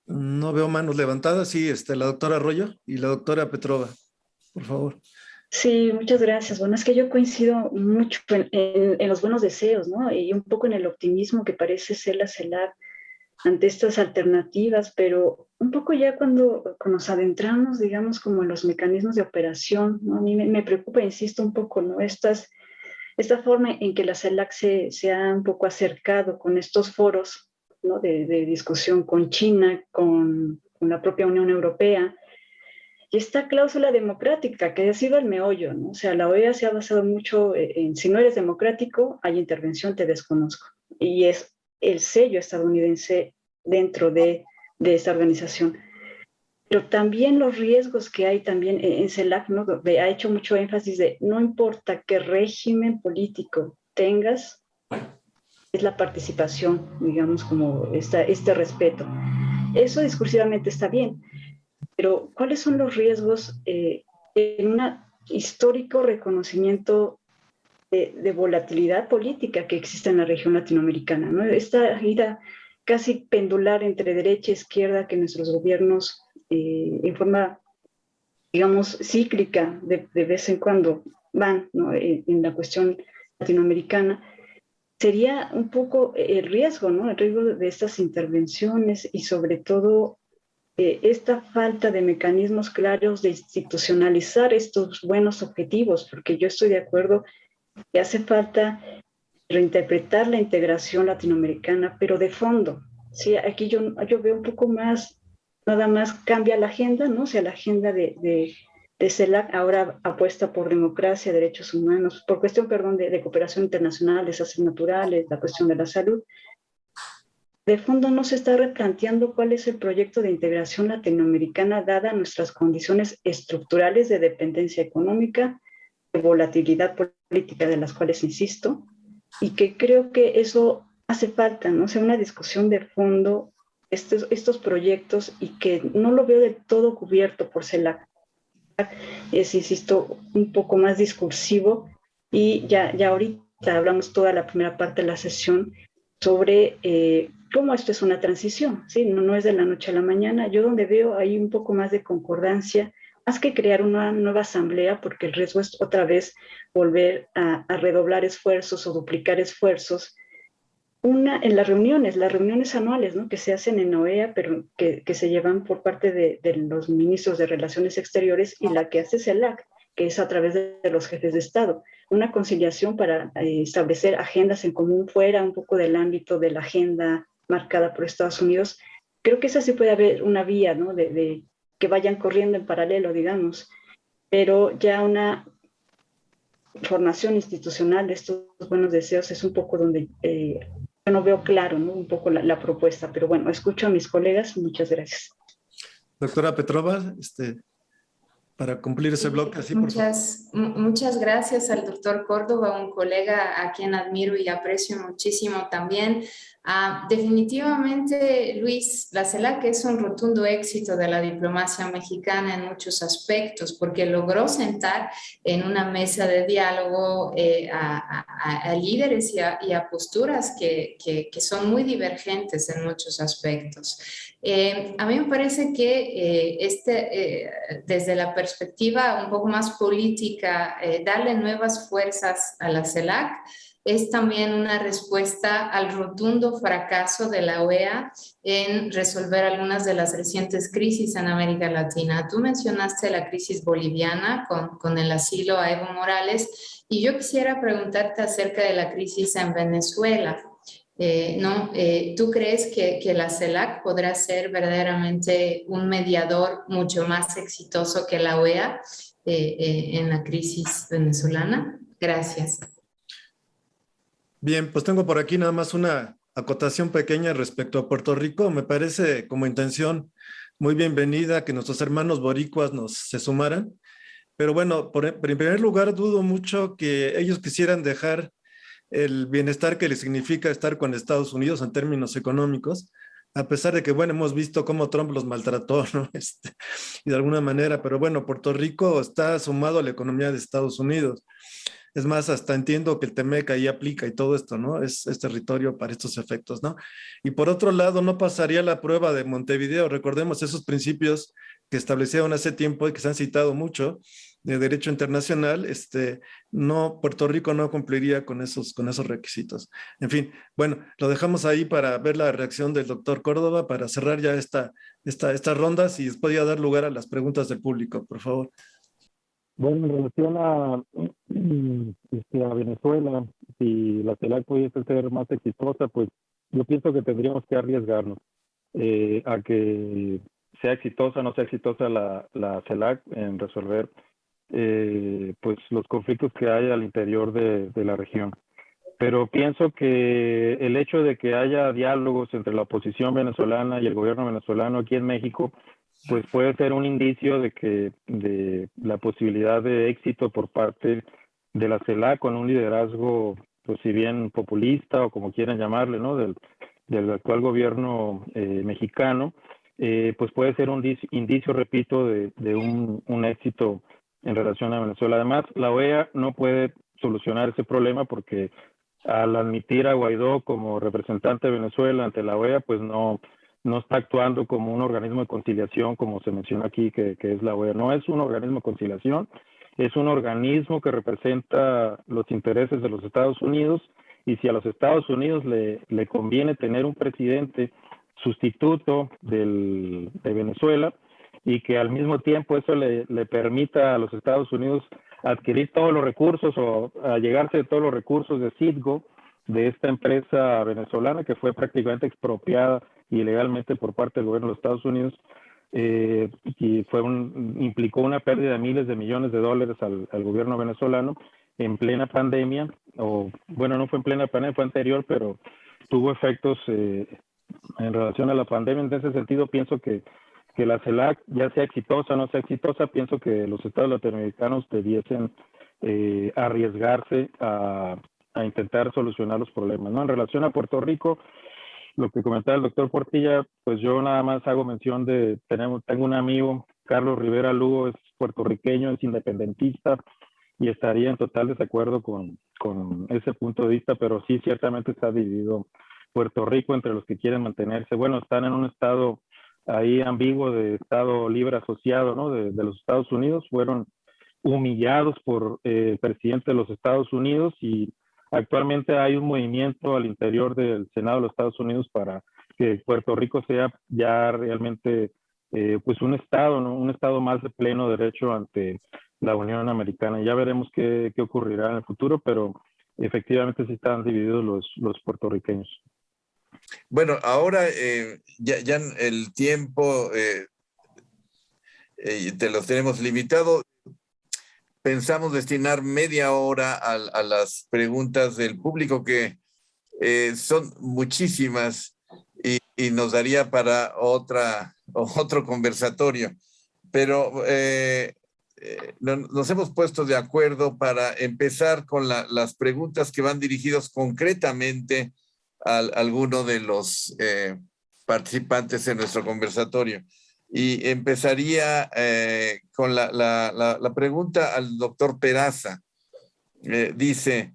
S2: No veo manos levantadas. Sí, la doctora Arroyo y la doctora Petrova, por favor.
S8: Sí, muchas gracias. Bueno, es que yo coincido mucho en los buenos deseos, ¿no? Y un poco en el optimismo que parece ser la CELAC ante estas alternativas, pero un poco ya cuando nos adentramos, digamos, como en los mecanismos de operación, ¿no? A mí me preocupa, insisto, un poco, ¿no? Esta forma en que la CELAC se ha un poco acercado con estos foros, ¿no? de discusión con China, con la propia Unión Europea, y esta cláusula democrática que ha sido el meollo, ¿no? O sea, la OEA se ha basado mucho en si no eres democrático, hay intervención, te desconozco. Y es el sello estadounidense dentro de esta organización. Pero también los riesgos que hay también en CELAC, ¿no? Ha hecho mucho énfasis de no importa qué régimen político tengas, es la participación, digamos, como este respeto. Eso discursivamente está bien, pero ¿cuáles son los riesgos en un histórico reconocimiento de volatilidad política que existe en la región latinoamericana, ¿no? Esta ida casi pendular entre derecha e izquierda que nuestros gobiernos en forma, digamos, cíclica de vez en cuando van, ¿no? En la cuestión latinoamericana, sería un poco el riesgo, ¿no? El riesgo de estas intervenciones y sobre todo esta falta de mecanismos claros de institucionalizar estos buenos objetivos, porque yo estoy de acuerdo que hace falta reinterpretar la integración latinoamericana, pero de fondo. Sí, aquí yo veo un poco más, nada más cambia la agenda, ¿no? O sea, la agenda de CELAC ahora apuesta por democracia, derechos humanos, por cuestión, perdón, de cooperación internacional, desastres naturales, la cuestión de la salud. De fondo no se está replanteando cuál es el proyecto de integración latinoamericana dada nuestras condiciones estructurales de dependencia económica, de volatilidad política de las cuales insisto, y que creo que eso hace falta, ¿no? O sea, una discusión de fondo, estos proyectos, y que no lo veo del todo cubierto por CELAC. Es, insisto, un poco más discursivo, y ya ahorita hablamos toda la primera parte de la sesión sobre cómo esto es una transición, ¿sí? No es de la noche a la mañana. Yo donde veo ahí un poco más de concordancia, más que crear una nueva asamblea, porque el riesgo es otra vez volver a redoblar esfuerzos o duplicar esfuerzos, en las reuniones anuales, ¿no? Que se hacen en OEA, pero que se llevan por parte de los ministros de Relaciones Exteriores, y la que hace CELAC, que es a través de los jefes de Estado. Una conciliación para establecer agendas en común fuera un poco del ámbito de la agenda marcada por Estados Unidos. Creo que esa sí puede haber una vía, ¿no? de que vayan corriendo en paralelo, digamos, pero ya una formación institucional de estos buenos deseos es un poco donde yo no veo claro, ¿no? Un poco la propuesta, pero bueno, escucho a mis colegas. Muchas gracias.
S2: Doctora Petrova, para cumplir ese bloque, así
S5: muchas gracias al doctor Córdoba, un colega a quien admiro y aprecio muchísimo también. Definitivamente, Luis, la CELAC es un rotundo éxito de la diplomacia mexicana en muchos aspectos, porque logró sentar en una mesa de diálogo a líderes y a posturas que son muy divergentes en muchos aspectos. A mí me parece que desde la perspectiva un poco más política, darle nuevas fuerzas a la CELAC es también una respuesta al rotundo fracaso de la OEA en resolver algunas de las recientes crisis en América Latina. Tú mencionaste la crisis boliviana con el asilo a Evo Morales, y yo quisiera preguntarte acerca de la crisis en Venezuela. ¿Tú crees que la CELAC podrá ser verdaderamente un mediador mucho más exitoso que la OEA en la crisis venezolana? Gracias.
S2: Bien, pues tengo por aquí nada más una acotación pequeña respecto a Puerto Rico. Me parece como intención muy bienvenida que nuestros hermanos boricuas se sumaran, pero bueno, en primer lugar dudo mucho que ellos quisieran dejar el bienestar que les significa estar con Estados Unidos en términos económicos a pesar de que, bueno, hemos visto cómo Trump los maltrató, ¿no? Y de alguna manera, pero bueno, Puerto Rico está sumado a la economía de Estados Unidos. Es más, hasta entiendo que el TEMEC ahí aplica y todo esto, ¿no? Es territorio para estos efectos, ¿no? Y por otro lado, no pasaría la prueba de Montevideo. Recordemos esos principios que establecieron hace tiempo y que se han citado mucho de derecho internacional. No, Puerto Rico no cumpliría con esos requisitos. En fin, bueno, lo dejamos ahí para ver la reacción del doctor Córdoba, para cerrar ya estas rondas y después ya dar lugar a las preguntas del público, por favor.
S10: Bueno, en relación a Venezuela, si la CELAC pudiese ser más exitosa, pues yo pienso que tendríamos que arriesgarnos a que sea exitosa o no sea exitosa la CELAC en resolver pues los conflictos que hay al interior de la región. Pero pienso que el hecho de que haya diálogos entre la oposición venezolana y el gobierno venezolano aquí en México, pues puede ser un indicio de la posibilidad de éxito por parte de la CELAC con un liderazgo, pues si bien populista o como quieran llamarle, ¿no? del actual gobierno mexicano, pues puede ser un indicio, repito, de un éxito en relación a Venezuela. Además, la OEA no puede solucionar ese problema porque al admitir a Guaidó como representante de Venezuela ante la OEA, pues no está actuando como un organismo de conciliación, como se menciona aquí, que es la OEA. No es un organismo de conciliación, es un organismo que representa los intereses de los Estados Unidos, y si a los Estados Unidos le conviene tener un presidente sustituto de Venezuela, y que al mismo tiempo eso le permita a los Estados Unidos adquirir todos los recursos o allegarse de todos los recursos de Citgo, de esta empresa venezolana que fue prácticamente expropiada ilegalmente por parte del gobierno de los Estados Unidos, y implicó una pérdida de miles de millones de dólares al gobierno venezolano en plena pandemia, o bueno, no fue en plena pandemia, fue anterior, pero tuvo efectos en relación a la pandemia. En ese sentido, pienso que la CELAC, ya sea exitosa o no sea exitosa, pienso que los estados latinoamericanos debiesen arriesgarse a intentar solucionar los problemas, ¿no? En relación a Puerto Rico, lo que comentaba el doctor Portilla, pues yo nada más hago mención tengo un amigo, Carlos Rivera Lugo, es puertorriqueño, es independentista, y estaría en total desacuerdo con ese punto de vista, pero sí, ciertamente está dividido Puerto Rico entre los que quieren mantenerse. Bueno, están en un estado ahí ambiguo de estado libre asociado, ¿no? De los Estados Unidos, fueron humillados por el presidente de los Estados Unidos, y actualmente hay un movimiento al interior del Senado de los Estados Unidos para que Puerto Rico sea ya realmente pues un estado, ¿no? Un estado más de pleno derecho ante la Unión Americana. Ya veremos qué ocurrirá en el futuro, pero efectivamente sí están divididos los puertorriqueños.
S1: Bueno, ahora ya el tiempo te lo tenemos limitado. Pensamos destinar media hora a las preguntas del público, que son muchísimas y nos daría para otro conversatorio. Pero nos hemos puesto de acuerdo para empezar con las preguntas que van dirigidas concretamente a alguno de los participantes en nuestro conversatorio. Y empezaría con la pregunta al doctor Peraza. Dice,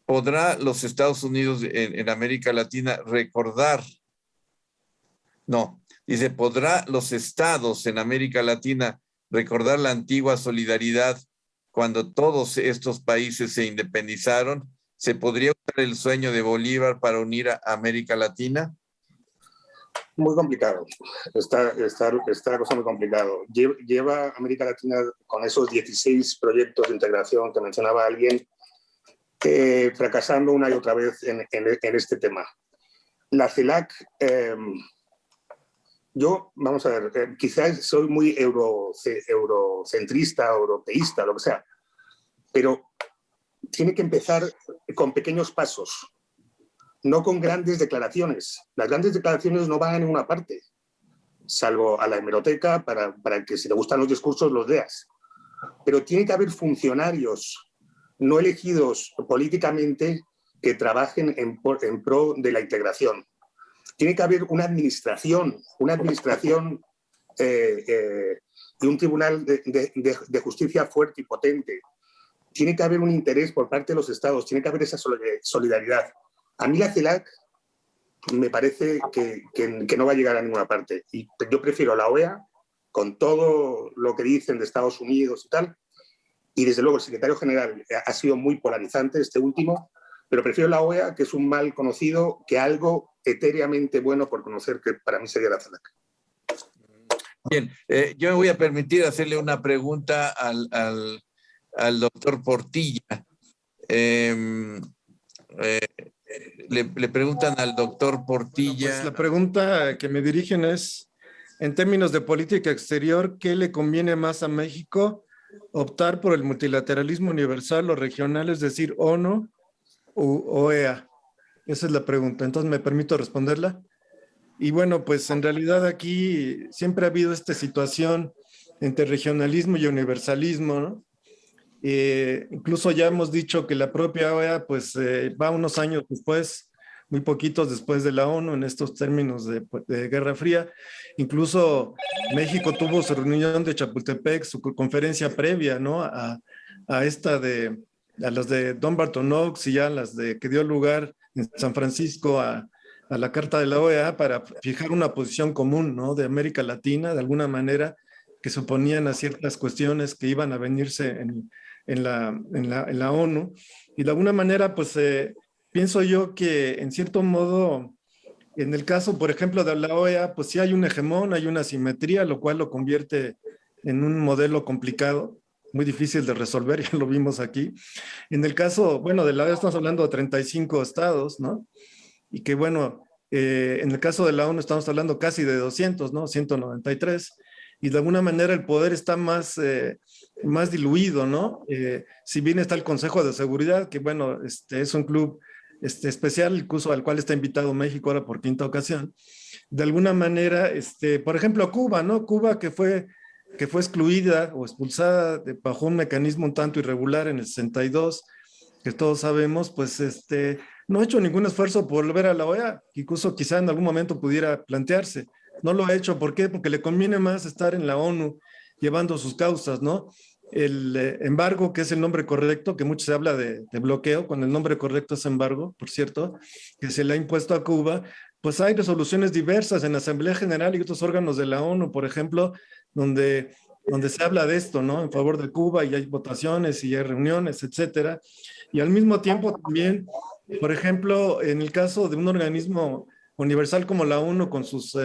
S1: ¿podrá los Estados Unidos en América Latina recordar? No, dice, ¿podrá los estados en América Latina recordar la antigua solidaridad cuando todos estos países se independizaron? ¿Se podría usar el sueño de Bolívar para unir a América Latina?
S9: Muy complicado, está la cosa muy complicado. Lleva América Latina con esos 16 proyectos de integración que mencionaba alguien, fracasando una y otra vez en este tema. La CELAC, yo, vamos a ver, quizás soy muy eurocentrista, europeísta, lo que sea, pero tiene que empezar con pequeños pasos, no con grandes declaraciones. Las grandes declaraciones no van a ninguna parte, salvo a la hemeroteca para que si te gustan los discursos los leas. Pero tiene que haber funcionarios no elegidos políticamente que trabajen en pro de la integración. Tiene que haber una administración y un tribunal de justicia fuerte y potente. Tiene que haber un interés por parte de los estados, tiene que haber esa solidaridad. A mí la CELAC me parece que no va a llegar a ninguna parte. Y yo prefiero la OEA, con todo lo que dicen de Estados Unidos y tal. Y desde luego el secretario general ha sido muy polarizante, este último, pero prefiero la OEA, que es un mal conocido, que algo etéreamente bueno por conocer, que para mí sería la CELAC.
S1: Bien, yo me voy a permitir hacerle una pregunta al doctor Portilla. Le preguntan al doctor Portilla.
S2: Pues la pregunta que me dirigen es, en términos de política exterior, ¿qué le conviene más a México? ¿Optar por el multilateralismo universal o regional, es decir, ONU u OEA? Esa es la pregunta. Entonces, ¿me permito responderla? Y bueno, pues en realidad aquí siempre ha habido esta situación entre regionalismo y universalismo, ¿no? Incluso ya hemos dicho que la propia OEA pues va unos años después, muy poquitos después de la ONU en estos términos de Guerra Fría. Incluso México tuvo su reunión de Chapultepec, su conferencia previa, ¿no? A las de Dumbarton Oaks y ya las de que dio lugar en San Francisco a la Carta de la OEA para fijar una posición común, ¿no? De América Latina, de alguna manera, que se oponían a ciertas cuestiones que iban a venirse en la ONU. Y de alguna manera, pues pienso yo que en cierto modo, en el caso, por ejemplo, de la OEA, pues sí hay un hegemón, hay una simetría, lo cual lo convierte en un modelo complicado, muy difícil de resolver, ya lo vimos aquí. En el caso, bueno, de la OEA estamos hablando de 35 estados, ¿no? Y que bueno, en el caso de la ONU estamos hablando casi de 200, ¿no? 193. Y de alguna manera el poder está más diluido, ¿no? Si bien está el Consejo de Seguridad, que bueno, es un club especial, incluso al cual está invitado México ahora por quinta ocasión. De alguna manera, por ejemplo, Cuba, ¿no? Cuba que fue excluida o expulsada bajo un mecanismo un tanto irregular en el 62, que todos sabemos, pues no ha hecho ningún esfuerzo por volver a la OEA, incluso quizá en algún momento pudiera plantearse. No lo ha hecho, ¿por qué? Porque le conviene más estar en la ONU llevando sus causas, ¿no? El embargo, que es el nombre correcto, que mucho se habla de bloqueo, cuando el nombre correcto es embargo, por cierto, que se le ha impuesto a Cuba, pues hay resoluciones diversas en la Asamblea General y otros órganos de la ONU, por ejemplo, donde se habla de esto, ¿no? En favor de Cuba, y hay votaciones y hay reuniones, etcétera. Y al mismo tiempo también, por ejemplo, en el caso de un organismo universal como la ONU con sus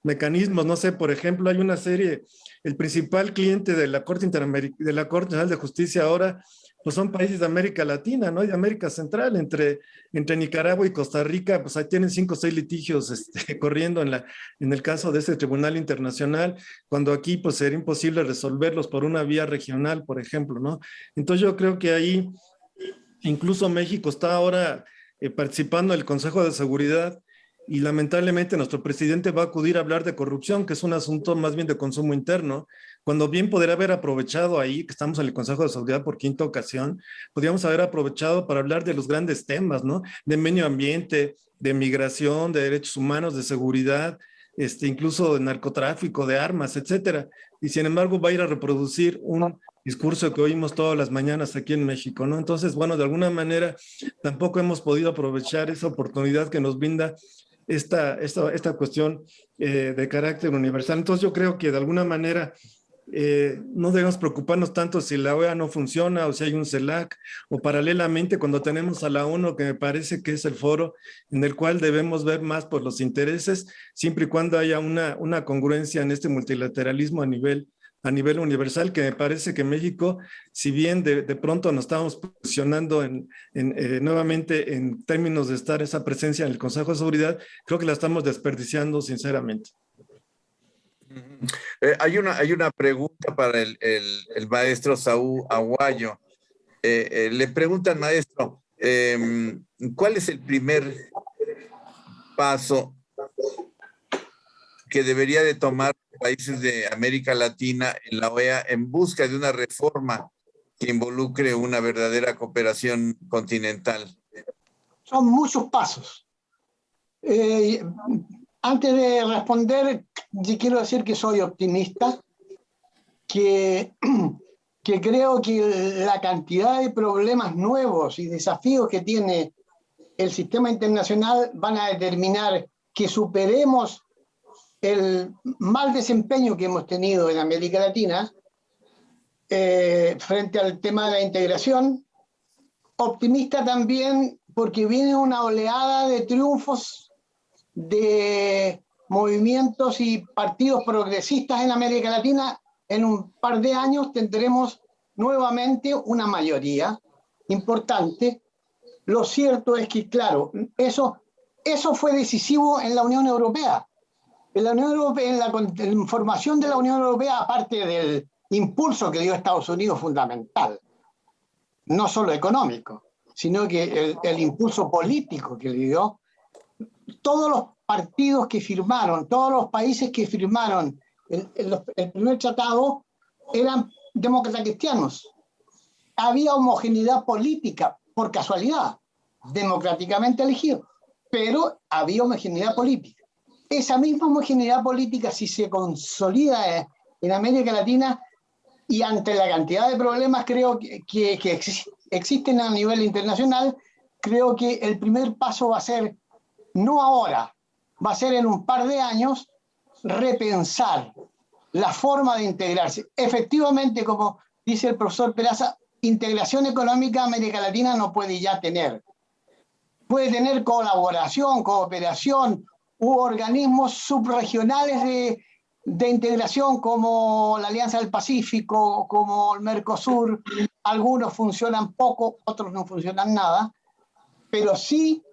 S2: mecanismos, no sé, por ejemplo, hay una serie, el principal cliente de la Corte Nacional de Justicia ahora, pues son países de América Latina, ¿no? Y de América Central, entre Nicaragua y Costa Rica, pues ahí tienen 5 o 6 litigios corriendo en el caso de ese tribunal internacional, cuando aquí pues sería imposible resolverlos por una vía regional, por ejemplo, ¿no? Entonces yo creo que ahí, incluso México está ahora participando en el Consejo de Seguridad, y lamentablemente nuestro presidente va a acudir a hablar de corrupción, que es un asunto más bien de consumo interno, cuando bien podría haber aprovechado ahí, que estamos en el Consejo de Seguridad por quinta ocasión, podríamos haber aprovechado para hablar de los grandes temas, ¿no? De medio ambiente, de migración, de derechos humanos, de seguridad, incluso de narcotráfico, de armas, etcétera. Y sin embargo va a ir a reproducir un discurso que oímos todas las mañanas aquí en México, ¿no? Entonces, bueno, de alguna manera tampoco hemos podido aprovechar esa oportunidad que nos brinda esta cuestión de carácter universal. Entonces yo creo que de alguna manera no debemos preocuparnos tanto si la OEA no funciona o si hay un CELAC, o paralelamente cuando tenemos a la ONU, que me parece que es el foro en el cual debemos ver más por los intereses, siempre y cuando haya una congruencia en este multilateralismo a nivel universal, que me parece que México, si bien de pronto nos estamos posicionando nuevamente en términos de estar esa presencia en el Consejo de Seguridad, creo que la estamos desperdiciando sinceramente.
S1: Hay una pregunta para el maestro Saúl Aguayo. Le preguntan, maestro, ¿cuál es el primer paso que debería de tomar países de América Latina en la OEA en busca de una reforma que involucre una verdadera cooperación continental?
S6: Son muchos pasos. Antes de responder, quiero decir que soy optimista, que creo que la cantidad de problemas nuevos y desafíos que tiene el sistema internacional van a determinar que superemos el mal desempeño que hemos tenido en América Latina frente al tema de la integración. Optimista también porque viene una oleada de triunfos de movimientos y partidos progresistas en América Latina. En un par de años tendremos nuevamente una mayoría importante. Lo cierto es que, claro, eso fue decisivo en la Unión Europea. En la Unión Europea, en la formación de la Unión Europea, aparte del impulso que dio Estados Unidos fundamental, no solo económico, sino que el impulso político que le dio, todos los partidos que firmaron, todos los países que firmaron el primer tratado eran demócratas cristianos. Había homogeneidad política, por casualidad, democráticamente elegido, pero había homogeneidad política. Esa misma homogeneidad política, si se consolida en América Latina y ante la cantidad de problemas creo que existen a nivel internacional, creo que el primer paso va a ser, no ahora, va a ser en un par de años, repensar la forma de integrarse. Efectivamente, como dice el profesor Peraza, integración económica América Latina no puede ya tener. Puede tener colaboración, cooperación u organismos subregionales de integración como la Alianza del Pacífico, como el Mercosur. Algunos funcionan poco, otros no funcionan nada, pero sí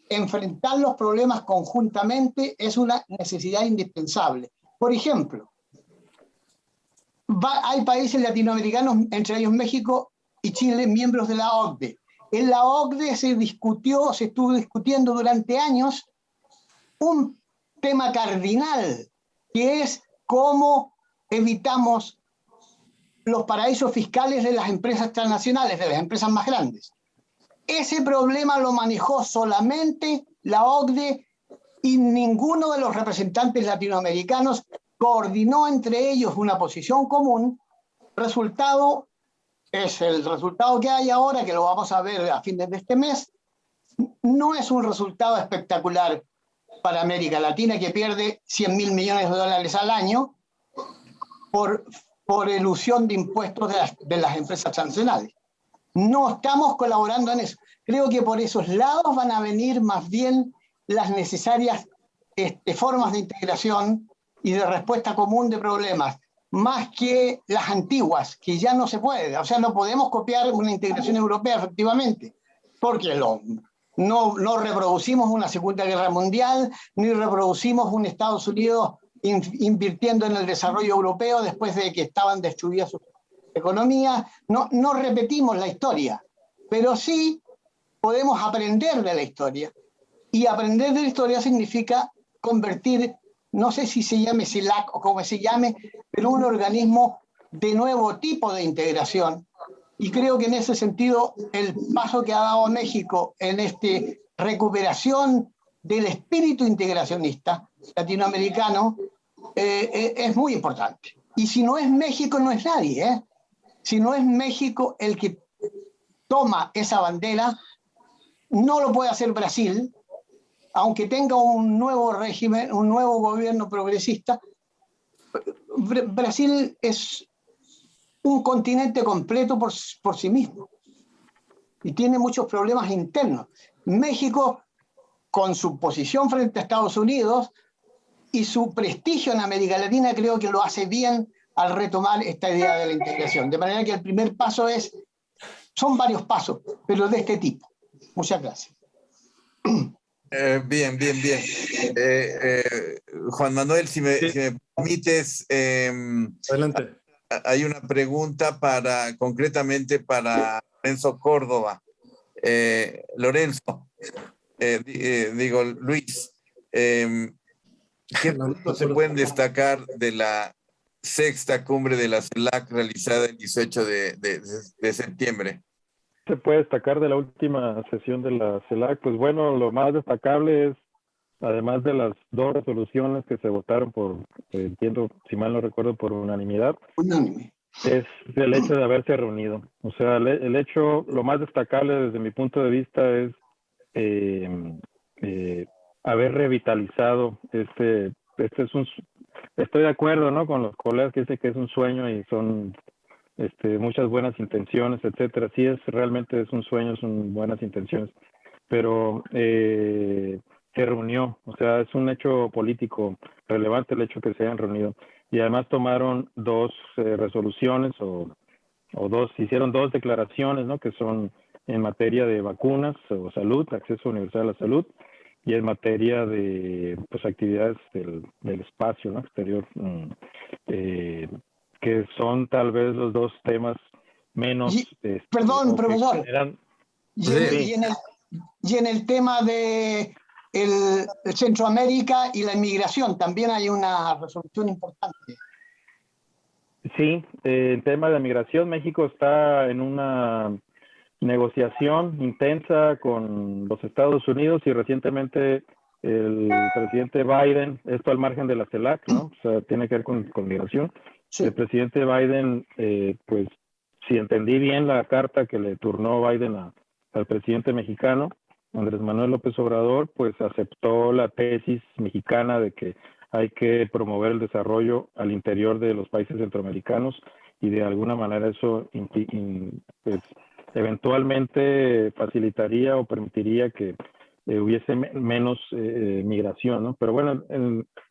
S6: enfrentar los problemas conjuntamente es una necesidad indispensable. Por ejemplo, hay países latinoamericanos, entre ellos México y Chile, miembros de la OCDE. En la OCDE se estuvo discutiendo durante años un tema cardinal, que es cómo evitamos los paraísos fiscales de las empresas transnacionales, de las empresas más grandes. Ese problema lo manejó solamente la OCDE y ninguno de los representantes latinoamericanos coordinó entre ellos una posición común. Resultado es el resultado que hay ahora, que lo vamos a ver a fines de este mes. No es un resultado espectacular para América Latina, que pierde 100.000 millones de dólares al año por elusión de impuestos de las empresas transnacionales. No estamos colaborando en eso. Creo que por esos lados van a venir más bien las necesarias formas de integración y de respuesta común de problemas, más que las antiguas, que ya no se puede. O sea, no podemos copiar una integración europea, efectivamente, porque no reproducimos una Segunda Guerra Mundial, ni reproducimos un Estados Unidos invirtiendo en el desarrollo europeo después de que estaban destruidas sus economías. No repetimos la historia, pero sí podemos aprender de la historia. Y aprender de la historia significa convertir, no sé si se llame CELAC o como se llame, pero un organismo de nuevo tipo de integración. Y creo que en ese sentido el paso que ha dado México en esta recuperación del espíritu integracionista latinoamericano es muy importante. Y si no es México, no es nadie, ¿eh? Si no es México el que toma esa bandera, no lo puede hacer Brasil, aunque tenga un nuevo régimen, un nuevo gobierno progresista. Brasil es un continente completo por sí mismo y tiene muchos problemas internos. México, con su posición frente a Estados Unidos y su prestigio en América Latina, creo que lo hace bien al retomar esta idea de la integración. De manera que el primer paso son varios pasos, pero de este tipo. Muchas gracias.
S1: Bien. Juan Manuel, si me permites,
S2: adelante.
S1: Hay una pregunta concretamente para Lorenzo Córdoba. Lorenzo, Luis, ¿qué puntos se pueden destacar de la sexta cumbre de la CELAC realizada el 18 de septiembre?
S10: se puede destacar de la última sesión de la CELAC? Pues bueno, lo más destacable es, además de las 2 resoluciones que se votaron por, entiendo, si mal no recuerdo, por unanimidad, es el hecho de haberse reunido. O sea, el hecho, lo más destacable desde mi punto de vista es haber revitalizado este es un, estoy de acuerdo, ¿no?, con los colegas que dicen que es un sueño y son muchas buenas intenciones, etcétera. Sí, realmente es un sueño, son buenas intenciones, pero se reunió, o sea, es un hecho político relevante el hecho que se hayan reunido. Y además tomaron 2 resoluciones hicieron 2 declaraciones, ¿no?, que son en materia de vacunas o salud, acceso universal a la salud, y en materia de pues actividades del espacio, ¿no?, exterior, que son tal vez los 2 temas menos...
S6: perdón, profesor.
S10: Sí.
S6: Y en el tema de el Centroamérica y la inmigración, también hay una resolución importante.
S10: Sí, el tema de la migración, México está en una negociación intensa con los Estados Unidos y recientemente el presidente Biden, esto al margen de la CELAC, ¿no? O sea, tiene que ver con migración. Sí. El presidente Biden, pues, si entendí bien la carta que le turnó Biden al presidente mexicano, Andrés Manuel López Obrador, pues aceptó la tesis mexicana de que hay que promover el desarrollo al interior de los países centroamericanos y de alguna manera eso pues, eventualmente facilitaría o permitiría que hubiese menos migración, ¿no? Pero bueno,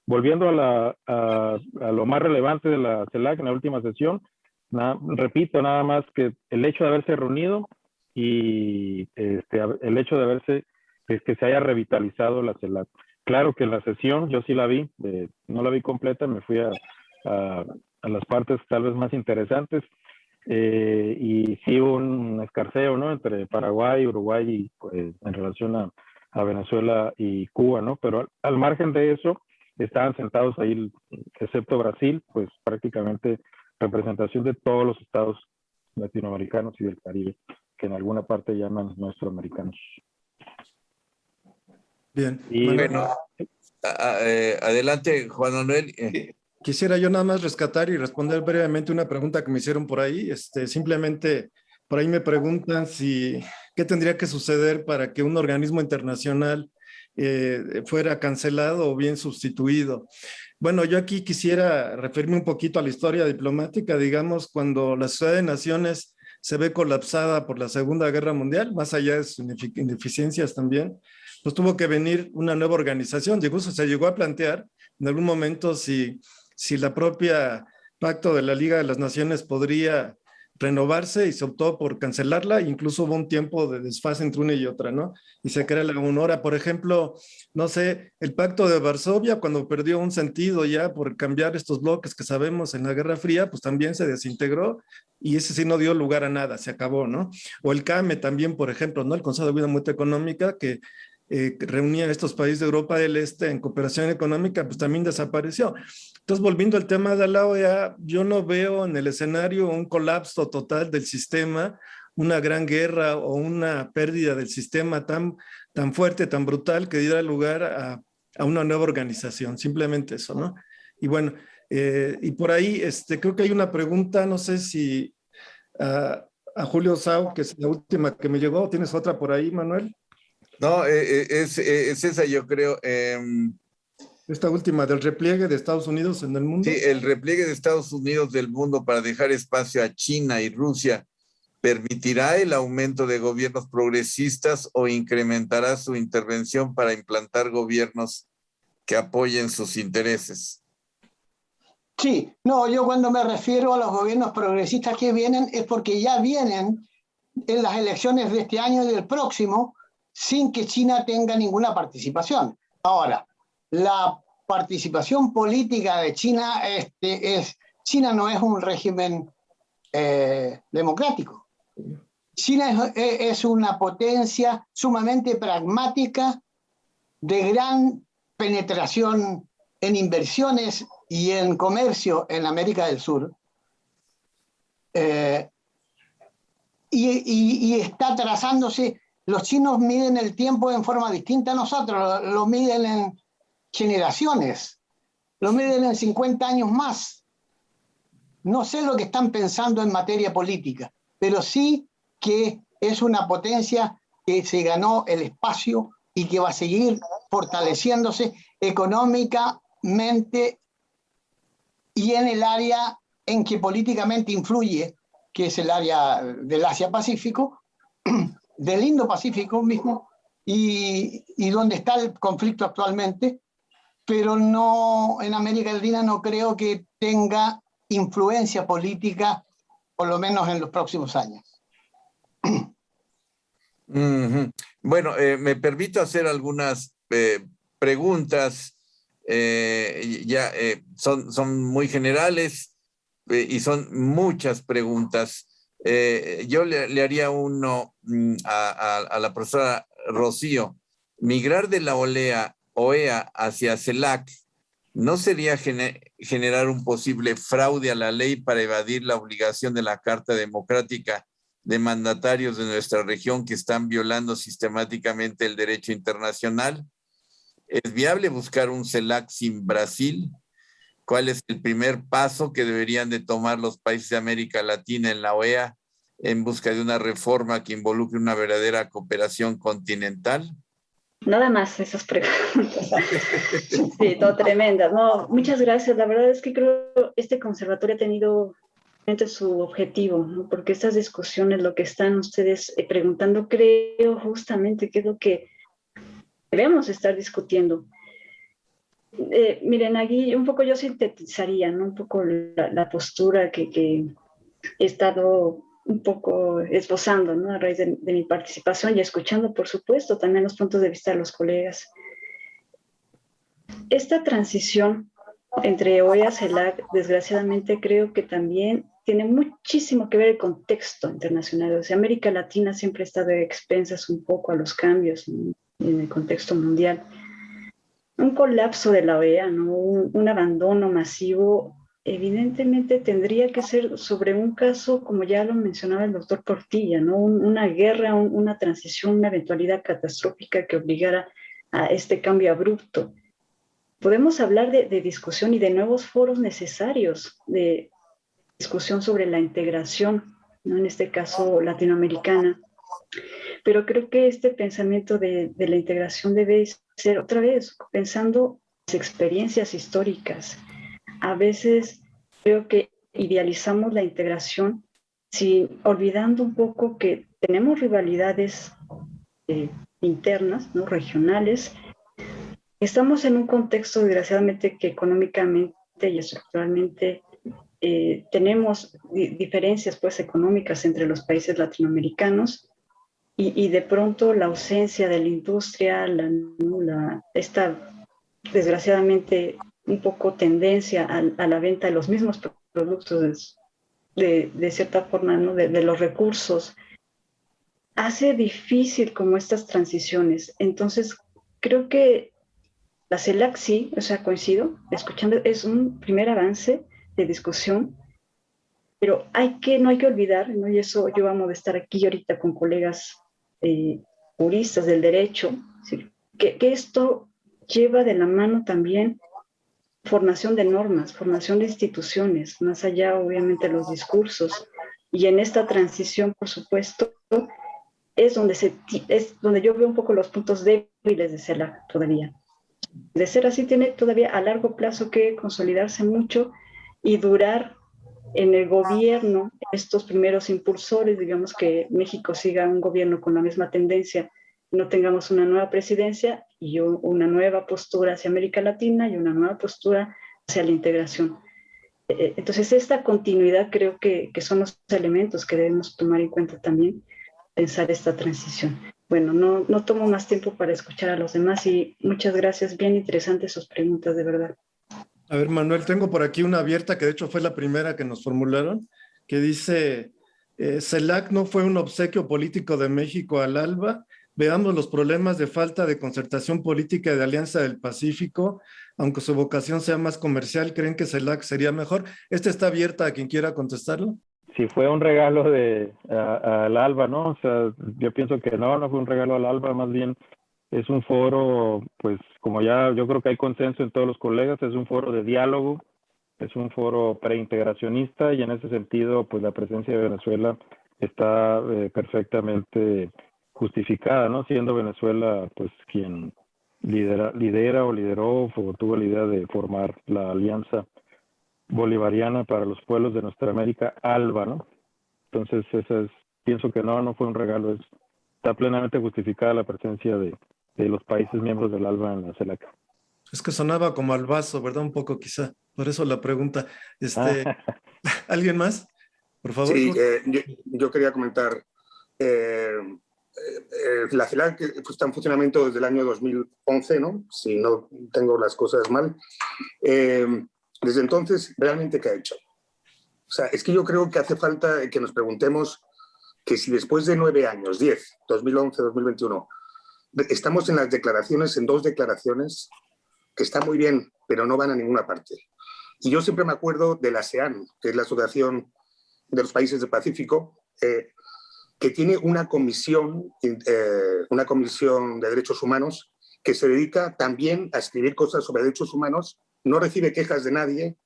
S10: volviendo a lo más relevante de la CELAC en la última sesión, repito nada más que el hecho de haberse reunido y el hecho de que se haya revitalizado la CELAC. Claro que la sesión, yo sí la vi, no la vi completa, me fui a las partes tal vez más interesantes, y sí hubo un escarceo, ¿no?, entre Paraguay, Uruguay y pues, en relación a Venezuela y Cuba, ¿no? Pero al margen de eso, estaban sentados ahí, excepto Brasil, pues prácticamente representación de todos los estados latinoamericanos y del Caribe, que en alguna parte llaman nuestroamericanos.
S2: Bien.
S1: Y bueno, adelante, Juan Manuel.
S2: Quisiera yo nada más rescatar y responder brevemente una pregunta que me hicieron por ahí. Simplemente por ahí me preguntan qué tendría que suceder para que un organismo internacional fuera cancelado o bien sustituido. Bueno, yo aquí quisiera referirme un poquito a la historia diplomática, digamos, cuando la Sociedad de Naciones se ve colapsada por la Segunda Guerra Mundial, más allá de sus ineficiencias también, pues tuvo que venir una nueva organización. Incluso se llegó a plantear en algún momento si la propia Pacto de la Liga de las Naciones podría renovarse y se optó por cancelarla. Incluso hubo un tiempo de desfase entre una y otra, ¿no? Y se crea la UNORA. Por ejemplo, no sé, el Pacto de Varsovia, cuando perdió un sentido ya por cambiar estos bloques que sabemos en la Guerra Fría, pues también se desintegró y ese sí no dio lugar a nada, se acabó, ¿no? O el CAME también, por ejemplo, ¿no? El Consejo de Vida Mutua Económica, que reunía a estos países de Europa del Este en cooperación económica, pues también desapareció. Entonces, volviendo al tema de la OEA, yo no veo en el escenario un colapso total del sistema, una gran guerra o una pérdida del sistema tan fuerte, tan brutal, que diera lugar a una nueva organización. Simplemente eso, ¿no? Y bueno, y por ahí creo que hay una pregunta, no sé si a Julio Sau, que es la última que me llegó. ¿Tienes otra por ahí, Manuel?
S1: No, es esa, yo creo.
S2: Esta última, del repliegue de Estados Unidos en el mundo.
S1: Sí, el repliegue de Estados Unidos del mundo para dejar espacio a China y Rusia, ¿permitirá el aumento de gobiernos progresistas o incrementará su intervención para implantar gobiernos que apoyen sus intereses?
S6: Sí, no, yo cuando me refiero a los gobiernos progresistas que vienen es porque ya vienen en las elecciones de este año y del próximo sin que China tenga ninguna participación. Ahora, la participación política de China China no es un régimen democrático. China es una potencia sumamente pragmática, de gran penetración en inversiones y en comercio en América del Sur. y está trazándose. Los chinos miden el tiempo en forma distinta a nosotros, lo miden en generaciones, lo miden en 50 años más. No sé lo que están pensando en materia política, pero sí que es una potencia que se ganó el espacio y que va a seguir fortaleciéndose económicamente y en el área en que políticamente influye, que es el área del Asia-Pacífico, del Indo-Pacífico mismo, y donde está el conflicto actualmente, pero no, en América Latina no creo que tenga influencia política, por lo menos en los próximos años.
S1: Bueno, me permito hacer algunas preguntas, son muy generales y son muchas preguntas. Yo le haría uno a la profesora Rocío. Migrar de la OEA hacia CELAC, ¿no sería generar un posible fraude a la ley para evadir la obligación de la Carta Democrática de mandatarios de nuestra región que están violando sistemáticamente el derecho internacional? ¿Es viable buscar un CELAC sin Brasil? ¿Cuál es el primer paso que deberían de tomar los países de América Latina en la OEA en busca de una reforma que involucre una verdadera cooperación continental?
S8: Nada más esas preguntas. Sí, todo tremendas. No, muchas gracias. La verdad es que creo que este conservatorio ha tenido su objetivo, ¿no? Porque estas discusiones, lo que están ustedes preguntando, creo justamente que es lo que debemos estar discutiendo. Miren, aquí un poco yo sintetizaría, ¿no? Un poco la postura que he estado un poco esbozando, ¿no? A raíz de mi participación y escuchando, por supuesto, también los puntos de vista de los colegas. Esta transición entre OEA y CELAC, desgraciadamente, creo que también tiene muchísimo que ver el contexto internacional. O sea, América Latina siempre ha estado a expensas un poco a los cambios en el contexto mundial. Un colapso de la OEA, ¿no? Un abandono masivo, evidentemente tendría que ser sobre un caso, como ya lo mencionaba el doctor Portilla, ¿no? Una guerra, una transición, una eventualidad catastrófica que obligara a este cambio abrupto. Podemos hablar de discusión y de nuevos foros necesarios de discusión sobre la integración, ¿no? En este caso latinoamericana. Pero creo que este pensamiento de la integración debe ser otra vez pensando las experiencias históricas. A veces creo que idealizamos la integración olvidando un poco que tenemos rivalidades internas, ¿no? Regionales. Estamos en un contexto, desgraciadamente, que económicamente y estructuralmente tenemos diferencias pues, económicas entre los países latinoamericanos y de pronto la ausencia de la industria, esta desgraciadamente un poco tendencia a la venta de los mismos productos de cierta forma, ¿no? de los recursos, hace difícil como estas transiciones. Entonces, creo que la CELAC sí, o sea, coincido, escuchando, es un primer avance de discusión, pero no hay que olvidar, ¿no? Y eso yo amo de estar aquí ahorita con colegas juristas del derecho, ¿sí? que esto lleva de la mano también formación de normas, formación de instituciones, más allá obviamente de los discursos, y en esta transición, por supuesto, es donde yo veo un poco los puntos débiles de CELAC todavía. De ser así, tiene todavía a largo plazo que consolidarse mucho y durar en el gobierno estos primeros impulsores, digamos que México siga un gobierno con la misma tendencia, no tengamos una nueva presidencia y una nueva postura hacia América Latina y una nueva postura hacia la integración. Entonces, esta continuidad creo que son los elementos que debemos tomar en cuenta también, pensar esta transición. Bueno, no tomo más tiempo para escuchar a los demás y muchas gracias, bien interesantes sus preguntas, de verdad.
S2: A ver, Manuel, tengo por aquí una abierta que de hecho fue la primera que nos formularon, que dice, CELAC no fue un obsequio político de México al ALBA. Veamos los problemas de falta de concertación política de Alianza del Pacífico, aunque su vocación sea más comercial, ¿creen que CELAC sería mejor? ¿Esta está abierta a quien quiera contestarlo?
S10: si fue un regalo al ALBA, ¿no? O sea, yo pienso que no fue un regalo al ALBA, más bien es un foro, pues como ya yo creo que hay consenso en todos los colegas, es un foro de diálogo, es un foro preintegracionista y en ese sentido, pues la presencia de Venezuela está perfectamente justificada, ¿no? Siendo Venezuela, pues quien lidera o lideró o tuvo la idea de formar la Alianza Bolivariana para los Pueblos de Nuestra América, ALBA, ¿no? Entonces, pienso que no fue un regalo, está plenamente justificada la presencia de los países miembros del ALBA en la CELAC.
S2: Es que sonaba como al vaso, ¿verdad? Un poco quizá, por eso la pregunta. ¿Alguien más? Por favor.
S9: Sí, yo quería comentar, la CELAC está en funcionamiento desde el año 2011, ¿no? Si no tengo las cosas mal. Desde entonces, ¿realmente qué ha hecho? O sea, es que yo creo que hace falta que nos preguntemos que si después de 9 años, 10, 2011, 2021, estamos en las declaraciones, en 2 declaraciones, que está muy bien, pero no van a ninguna parte. Y yo siempre me acuerdo de la ASEAN, que es la Asociación de los Países del Pacífico, que tiene una comisión de derechos humanos que se dedica también a escribir cosas sobre derechos humanos, no recibe quejas de nadie,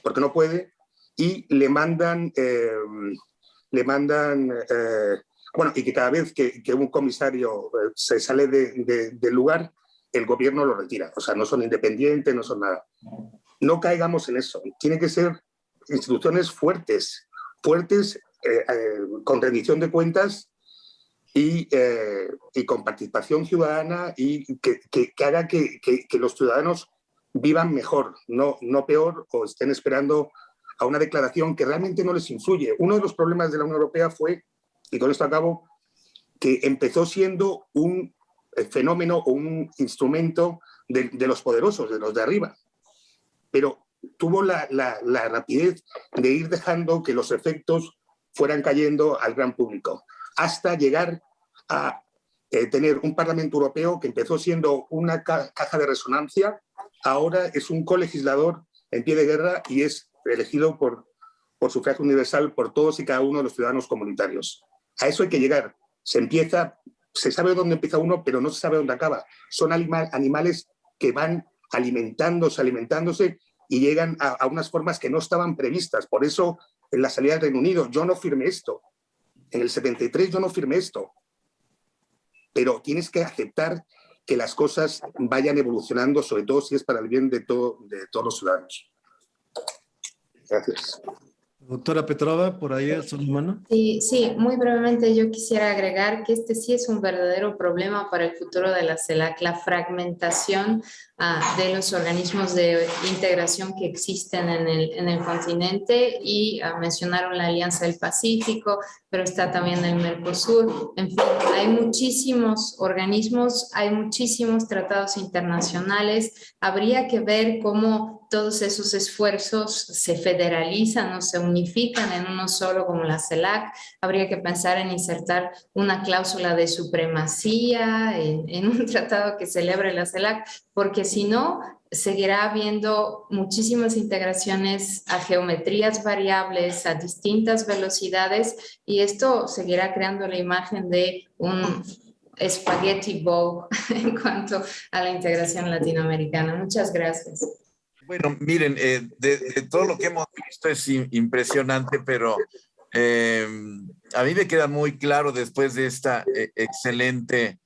S9: porque no puede, y le mandan bueno, y que cada vez que un comisario se sale del lugar, el gobierno lo retira. O sea, no son independientes, no son nada. No caigamos en eso. Tiene que ser instituciones fuertes, con rendición de cuentas y con participación ciudadana y que haga que los ciudadanos vivan mejor, no peor, o estén esperando a una declaración que realmente no les influye. Uno de los problemas de la Unión Europea fue, y con esto acabo, que empezó siendo un fenómeno o un instrumento de los poderosos, de los de arriba, pero tuvo la rapidez de ir dejando que los efectos fueran cayendo al gran público, hasta llegar a tener un Parlamento Europeo que empezó siendo una caja de resonancia, ahora es un colegislador en pie de guerra y es elegido por sufragio universal por todos y cada uno de los ciudadanos comunitarios. A eso hay que llegar. Se sabe dónde empieza uno, pero no se sabe dónde acaba. Son animales que van alimentándose y llegan a unas formas que no estaban previstas. Por eso, en la salida del Reino Unido, yo no firmé esto. En el 73 yo no firmé esto. Pero tienes que aceptar que las cosas vayan evolucionando, sobre todo si es para el bien de todos los ciudadanos. Gracias.
S2: Doctora Petrova, por ahí alzó la mano.
S5: Sí, muy brevemente yo quisiera agregar que este sí es un verdadero problema para el futuro de la CELAC, la fragmentación de los organismos de integración que existen en el continente y mencionaron la Alianza del Pacífico, pero está también el Mercosur. En fin, hay muchísimos organismos, hay muchísimos tratados internacionales. Habría que ver cómo todos esos esfuerzos se federalizan o se unifican en uno solo como la CELAC. Habría que pensar en insertar una cláusula de supremacía en un tratado que celebre la CELAC, porque si no, seguirá habiendo muchísimas integraciones a geometrías variables, a distintas velocidades, y esto seguirá creando la imagen de un spaghetti bowl en cuanto a la integración latinoamericana. Muchas gracias.
S1: Bueno, miren, de todo lo que hemos visto es impresionante, pero a mí me queda muy claro después de esta excelente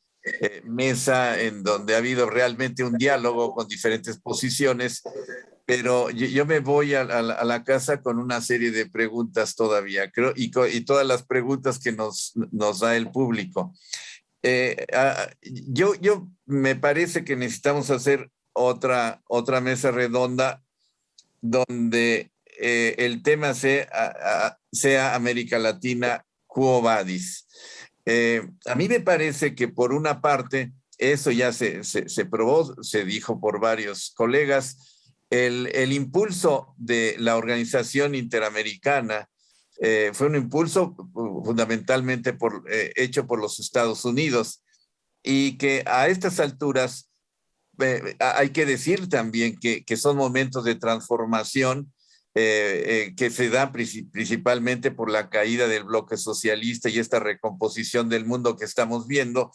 S1: mesa en donde ha habido realmente un diálogo con diferentes posiciones, pero yo me voy a la casa con una serie de preguntas todavía, creo, y todas las preguntas que nos da el público. Yo me parece que necesitamos hacer otra mesa redonda donde el tema sea América Latina quo vadis. A mí me parece que por una parte, eso ya se probó, se dijo por varios colegas, el impulso de la Organización Interamericana fue un impulso fundamentalmente hecho por los Estados Unidos, y que a estas alturas hay que decir también que son momentos de transformación que se da principalmente por la caída del bloque socialista y esta recomposición del mundo que estamos viendo,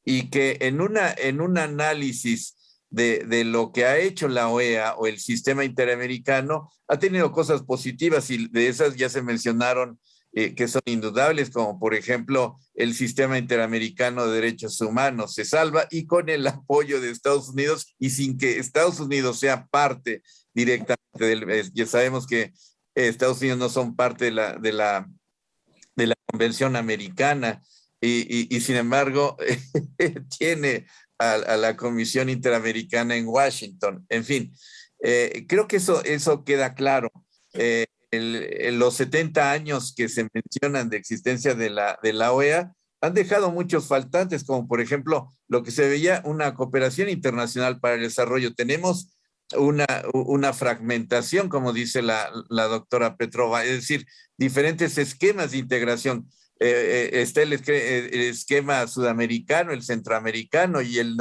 S1: y que en un análisis de lo que ha hecho la OEA o el sistema interamericano ha tenido cosas positivas, y de esas ya se mencionaron que son indudables, como por ejemplo el sistema interamericano de derechos humanos se salva, y con el apoyo de Estados Unidos y sin que Estados Unidos sea parte directamente ya sabemos que Estados Unidos no son parte de la Convención Americana, y sin embargo tiene a la Comisión Interamericana en Washington. En fin, creo que eso queda claro. Los 70 años que se mencionan de existencia de la OEA han dejado muchos faltantes, como por ejemplo lo que se veía una cooperación internacional para el desarrollo. Tenemos una fragmentación, como dice la doctora Petrova, es decir, diferentes esquemas de integración. Está el esquema sudamericano, el centroamericano y el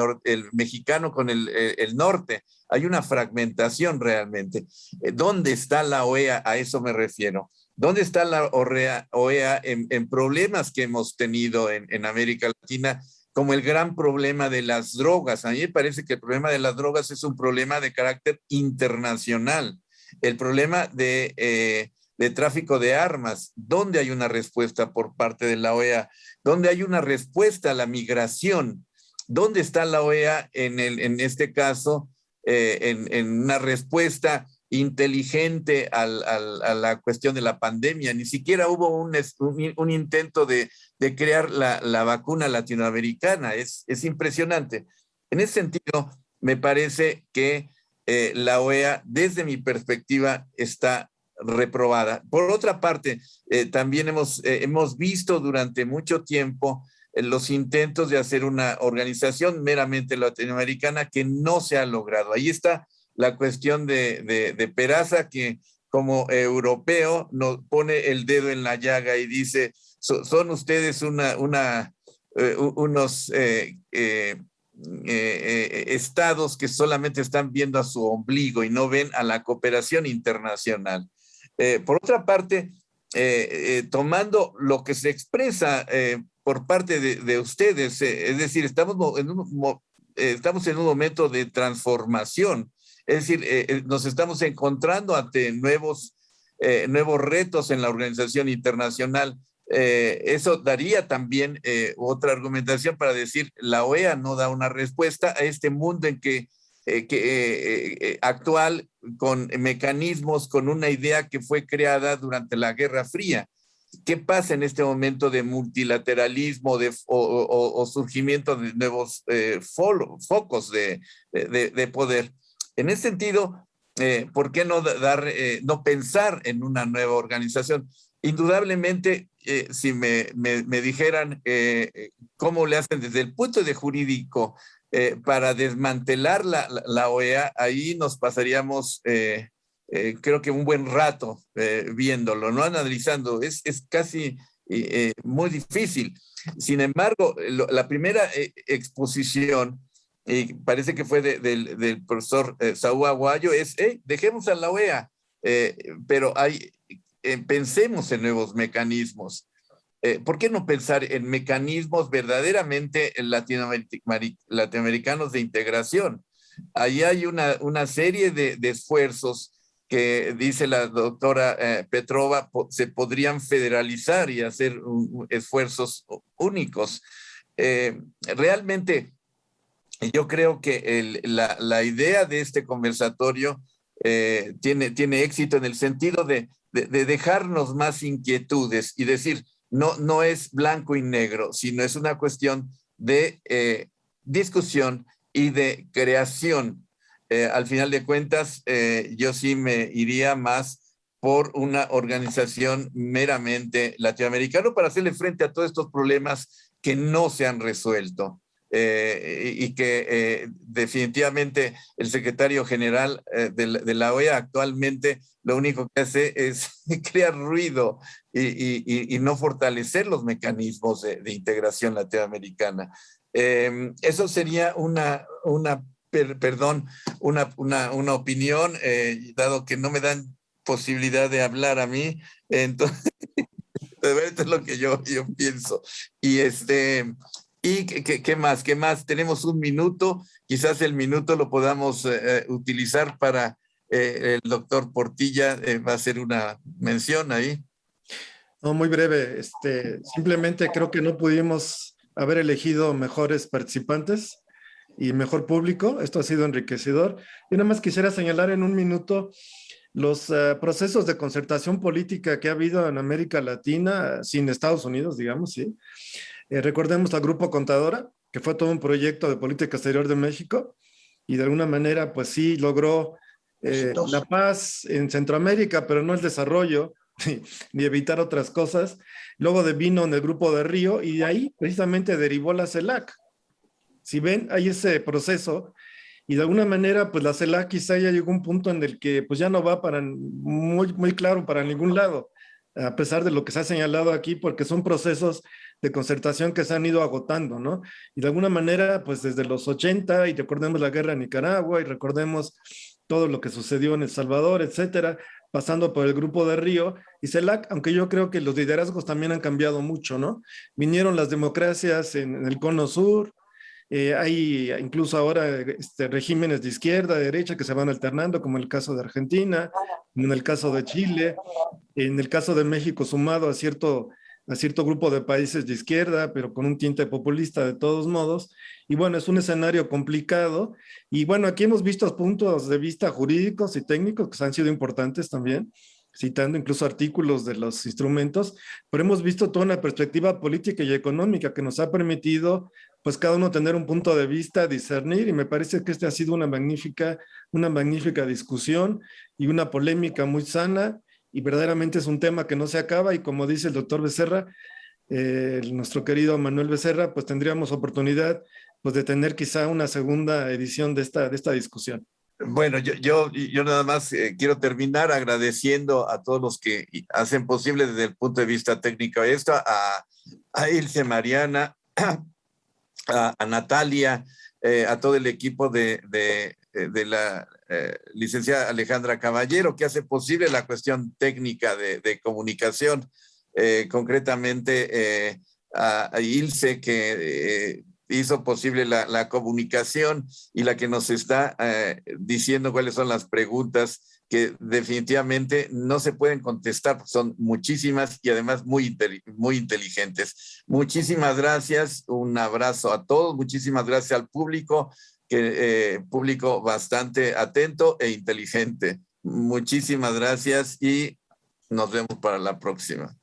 S1: mexicano con el norte. Hay una fragmentación realmente. ¿Dónde está la OEA? A eso me refiero. ¿Dónde está la OEA en problemas que hemos tenido en América Latina, como el gran problema de las drogas? A mí me parece que el problema de las drogas es un problema de carácter internacional. El problema de tráfico de armas, ¿dónde hay una respuesta por parte de la OEA? ¿Dónde hay una respuesta a la migración? ¿Dónde está la OEA en este caso, en una respuesta inteligente a la cuestión de la pandemia? Ni siquiera hubo un intento de crear la vacuna latinoamericana. Es impresionante. En ese sentido, me parece que la OEA, desde mi perspectiva, está reprobada. Por otra parte, también hemos visto durante mucho tiempo los intentos de hacer una organización meramente latinoamericana que no se ha logrado. Ahí está la cuestión de Peraza, que como europeo nos pone el dedo en la llaga y dice, son ustedes unos estados que solamente están viendo a su ombligo y no ven a la cooperación internacional. Por otra parte, tomando lo que se expresa por parte de ustedes, es decir, estamos en un momento de transformación, es decir, nos estamos encontrando ante nuevos retos en la organización internacional. Eso daría también otra argumentación para decir, la OEA no da una respuesta a este mundo en que actual, con mecanismos, con una idea que fue creada durante la Guerra Fría. ¿Qué pasa en este momento de multilateralismo o surgimiento de nuevos focos de poder? En ese sentido, ¿por qué no pensar en una nueva organización? Indudablemente, si me dijeran cómo le hacen desde el punto de jurídico para desmantelar la OEA, ahí nos pasaríamos, creo que un buen rato viéndolo, no analizando. Es casi muy difícil. Sin embargo, la primera exposición, y parece que fue del profesor Saúl Aguayo, es, dejemos a la OEA, pero pensemos en nuevos mecanismos. ¿Por qué no pensar en mecanismos verdaderamente latinoamericanos de integración? Ahí hay una serie de esfuerzos que, dice la doctora Petrova, se podrían federalizar y hacer esfuerzos únicos. Realmente, yo creo que la idea de este conversatorio tiene éxito en el sentido de dejarnos más inquietudes y decir, no es blanco y negro, sino es una cuestión de discusión y de creación. Al final de cuentas, yo sí me iría más por una organización meramente latinoamericana para hacerle frente a todos estos problemas que no se han resuelto. Y que definitivamente el secretario general de la OEA actualmente lo único que hace es crear ruido y no fortalecer los mecanismos de integración latinoamericana. Eso sería una opinión, dado que no me dan posibilidad de hablar a mí, entonces esto es lo que yo pienso. Y ¿qué más? ¿Qué más? Tenemos un minuto, quizás el minuto lo podamos utilizar para el doctor Portilla, va a hacer una mención ahí.
S2: No, muy breve. Simplemente creo que no pudimos haber elegido mejores participantes y mejor público. Esto ha sido enriquecedor. Yo nada más quisiera señalar en un minuto los procesos de concertación política que ha habido en América Latina, sin Estados Unidos, digamos, ¿sí? Recordemos al Grupo Contadora, que fue todo un proyecto de política exterior de México y de alguna manera, pues sí, logró la paz en Centroamérica, pero no el desarrollo, ni evitar otras cosas. Luego vino en el Grupo de Río y de ahí precisamente derivó la CELAC. Si ven, hay ese proceso y de alguna manera, pues la CELAC quizá ya llegó a un punto en el que pues ya no va muy claro para ningún lado, a pesar de lo que se ha señalado aquí, porque son procesos de concertación que se han ido agotando, ¿no? Y de alguna manera, pues desde los 80, y recordemos la guerra en Nicaragua, y recordemos todo lo que sucedió en El Salvador, etcétera, pasando por el Grupo de Río y CELAC, aunque yo creo que los liderazgos también han cambiado mucho, ¿no? Vinieron las democracias en el Cono Sur, hay incluso ahora regímenes de izquierda, de derecha que se van alternando, como en el caso de Argentina, en el caso de Chile, en el caso de México sumado a cierto grupo de países de izquierda, pero con un tinte populista de todos modos. Y bueno, es un escenario complicado. Y bueno, aquí hemos visto puntos de vista jurídicos y técnicos que han sido importantes también, citando incluso artículos de los instrumentos, pero hemos visto toda una perspectiva política y económica que nos ha permitido pues cada uno tener un punto de vista, discernir, y me parece que ha sido una magnífica discusión y una polémica muy sana, y verdaderamente es un tema que no se acaba, y como dice el doctor Becerra, nuestro querido Manuel Becerra, pues tendríamos oportunidad pues de tener quizá una segunda edición de esta discusión.
S1: Bueno, yo nada más quiero terminar agradeciendo a todos los que hacen posible desde el punto de vista técnico esto, a Ilse, Mariana, a Natalia, a todo el equipo de la licenciada Alejandra Caballero, que hace posible la cuestión técnica de comunicación, concretamente a Ilse, que hizo posible la comunicación y la que nos está diciendo cuáles son las preguntas que definitivamente no se pueden contestar, son muchísimas y además muy inteligentes. Muchísimas gracias, un abrazo a todos, muchísimas gracias al público, público bastante atento e inteligente. Muchísimas gracias y nos vemos para la próxima.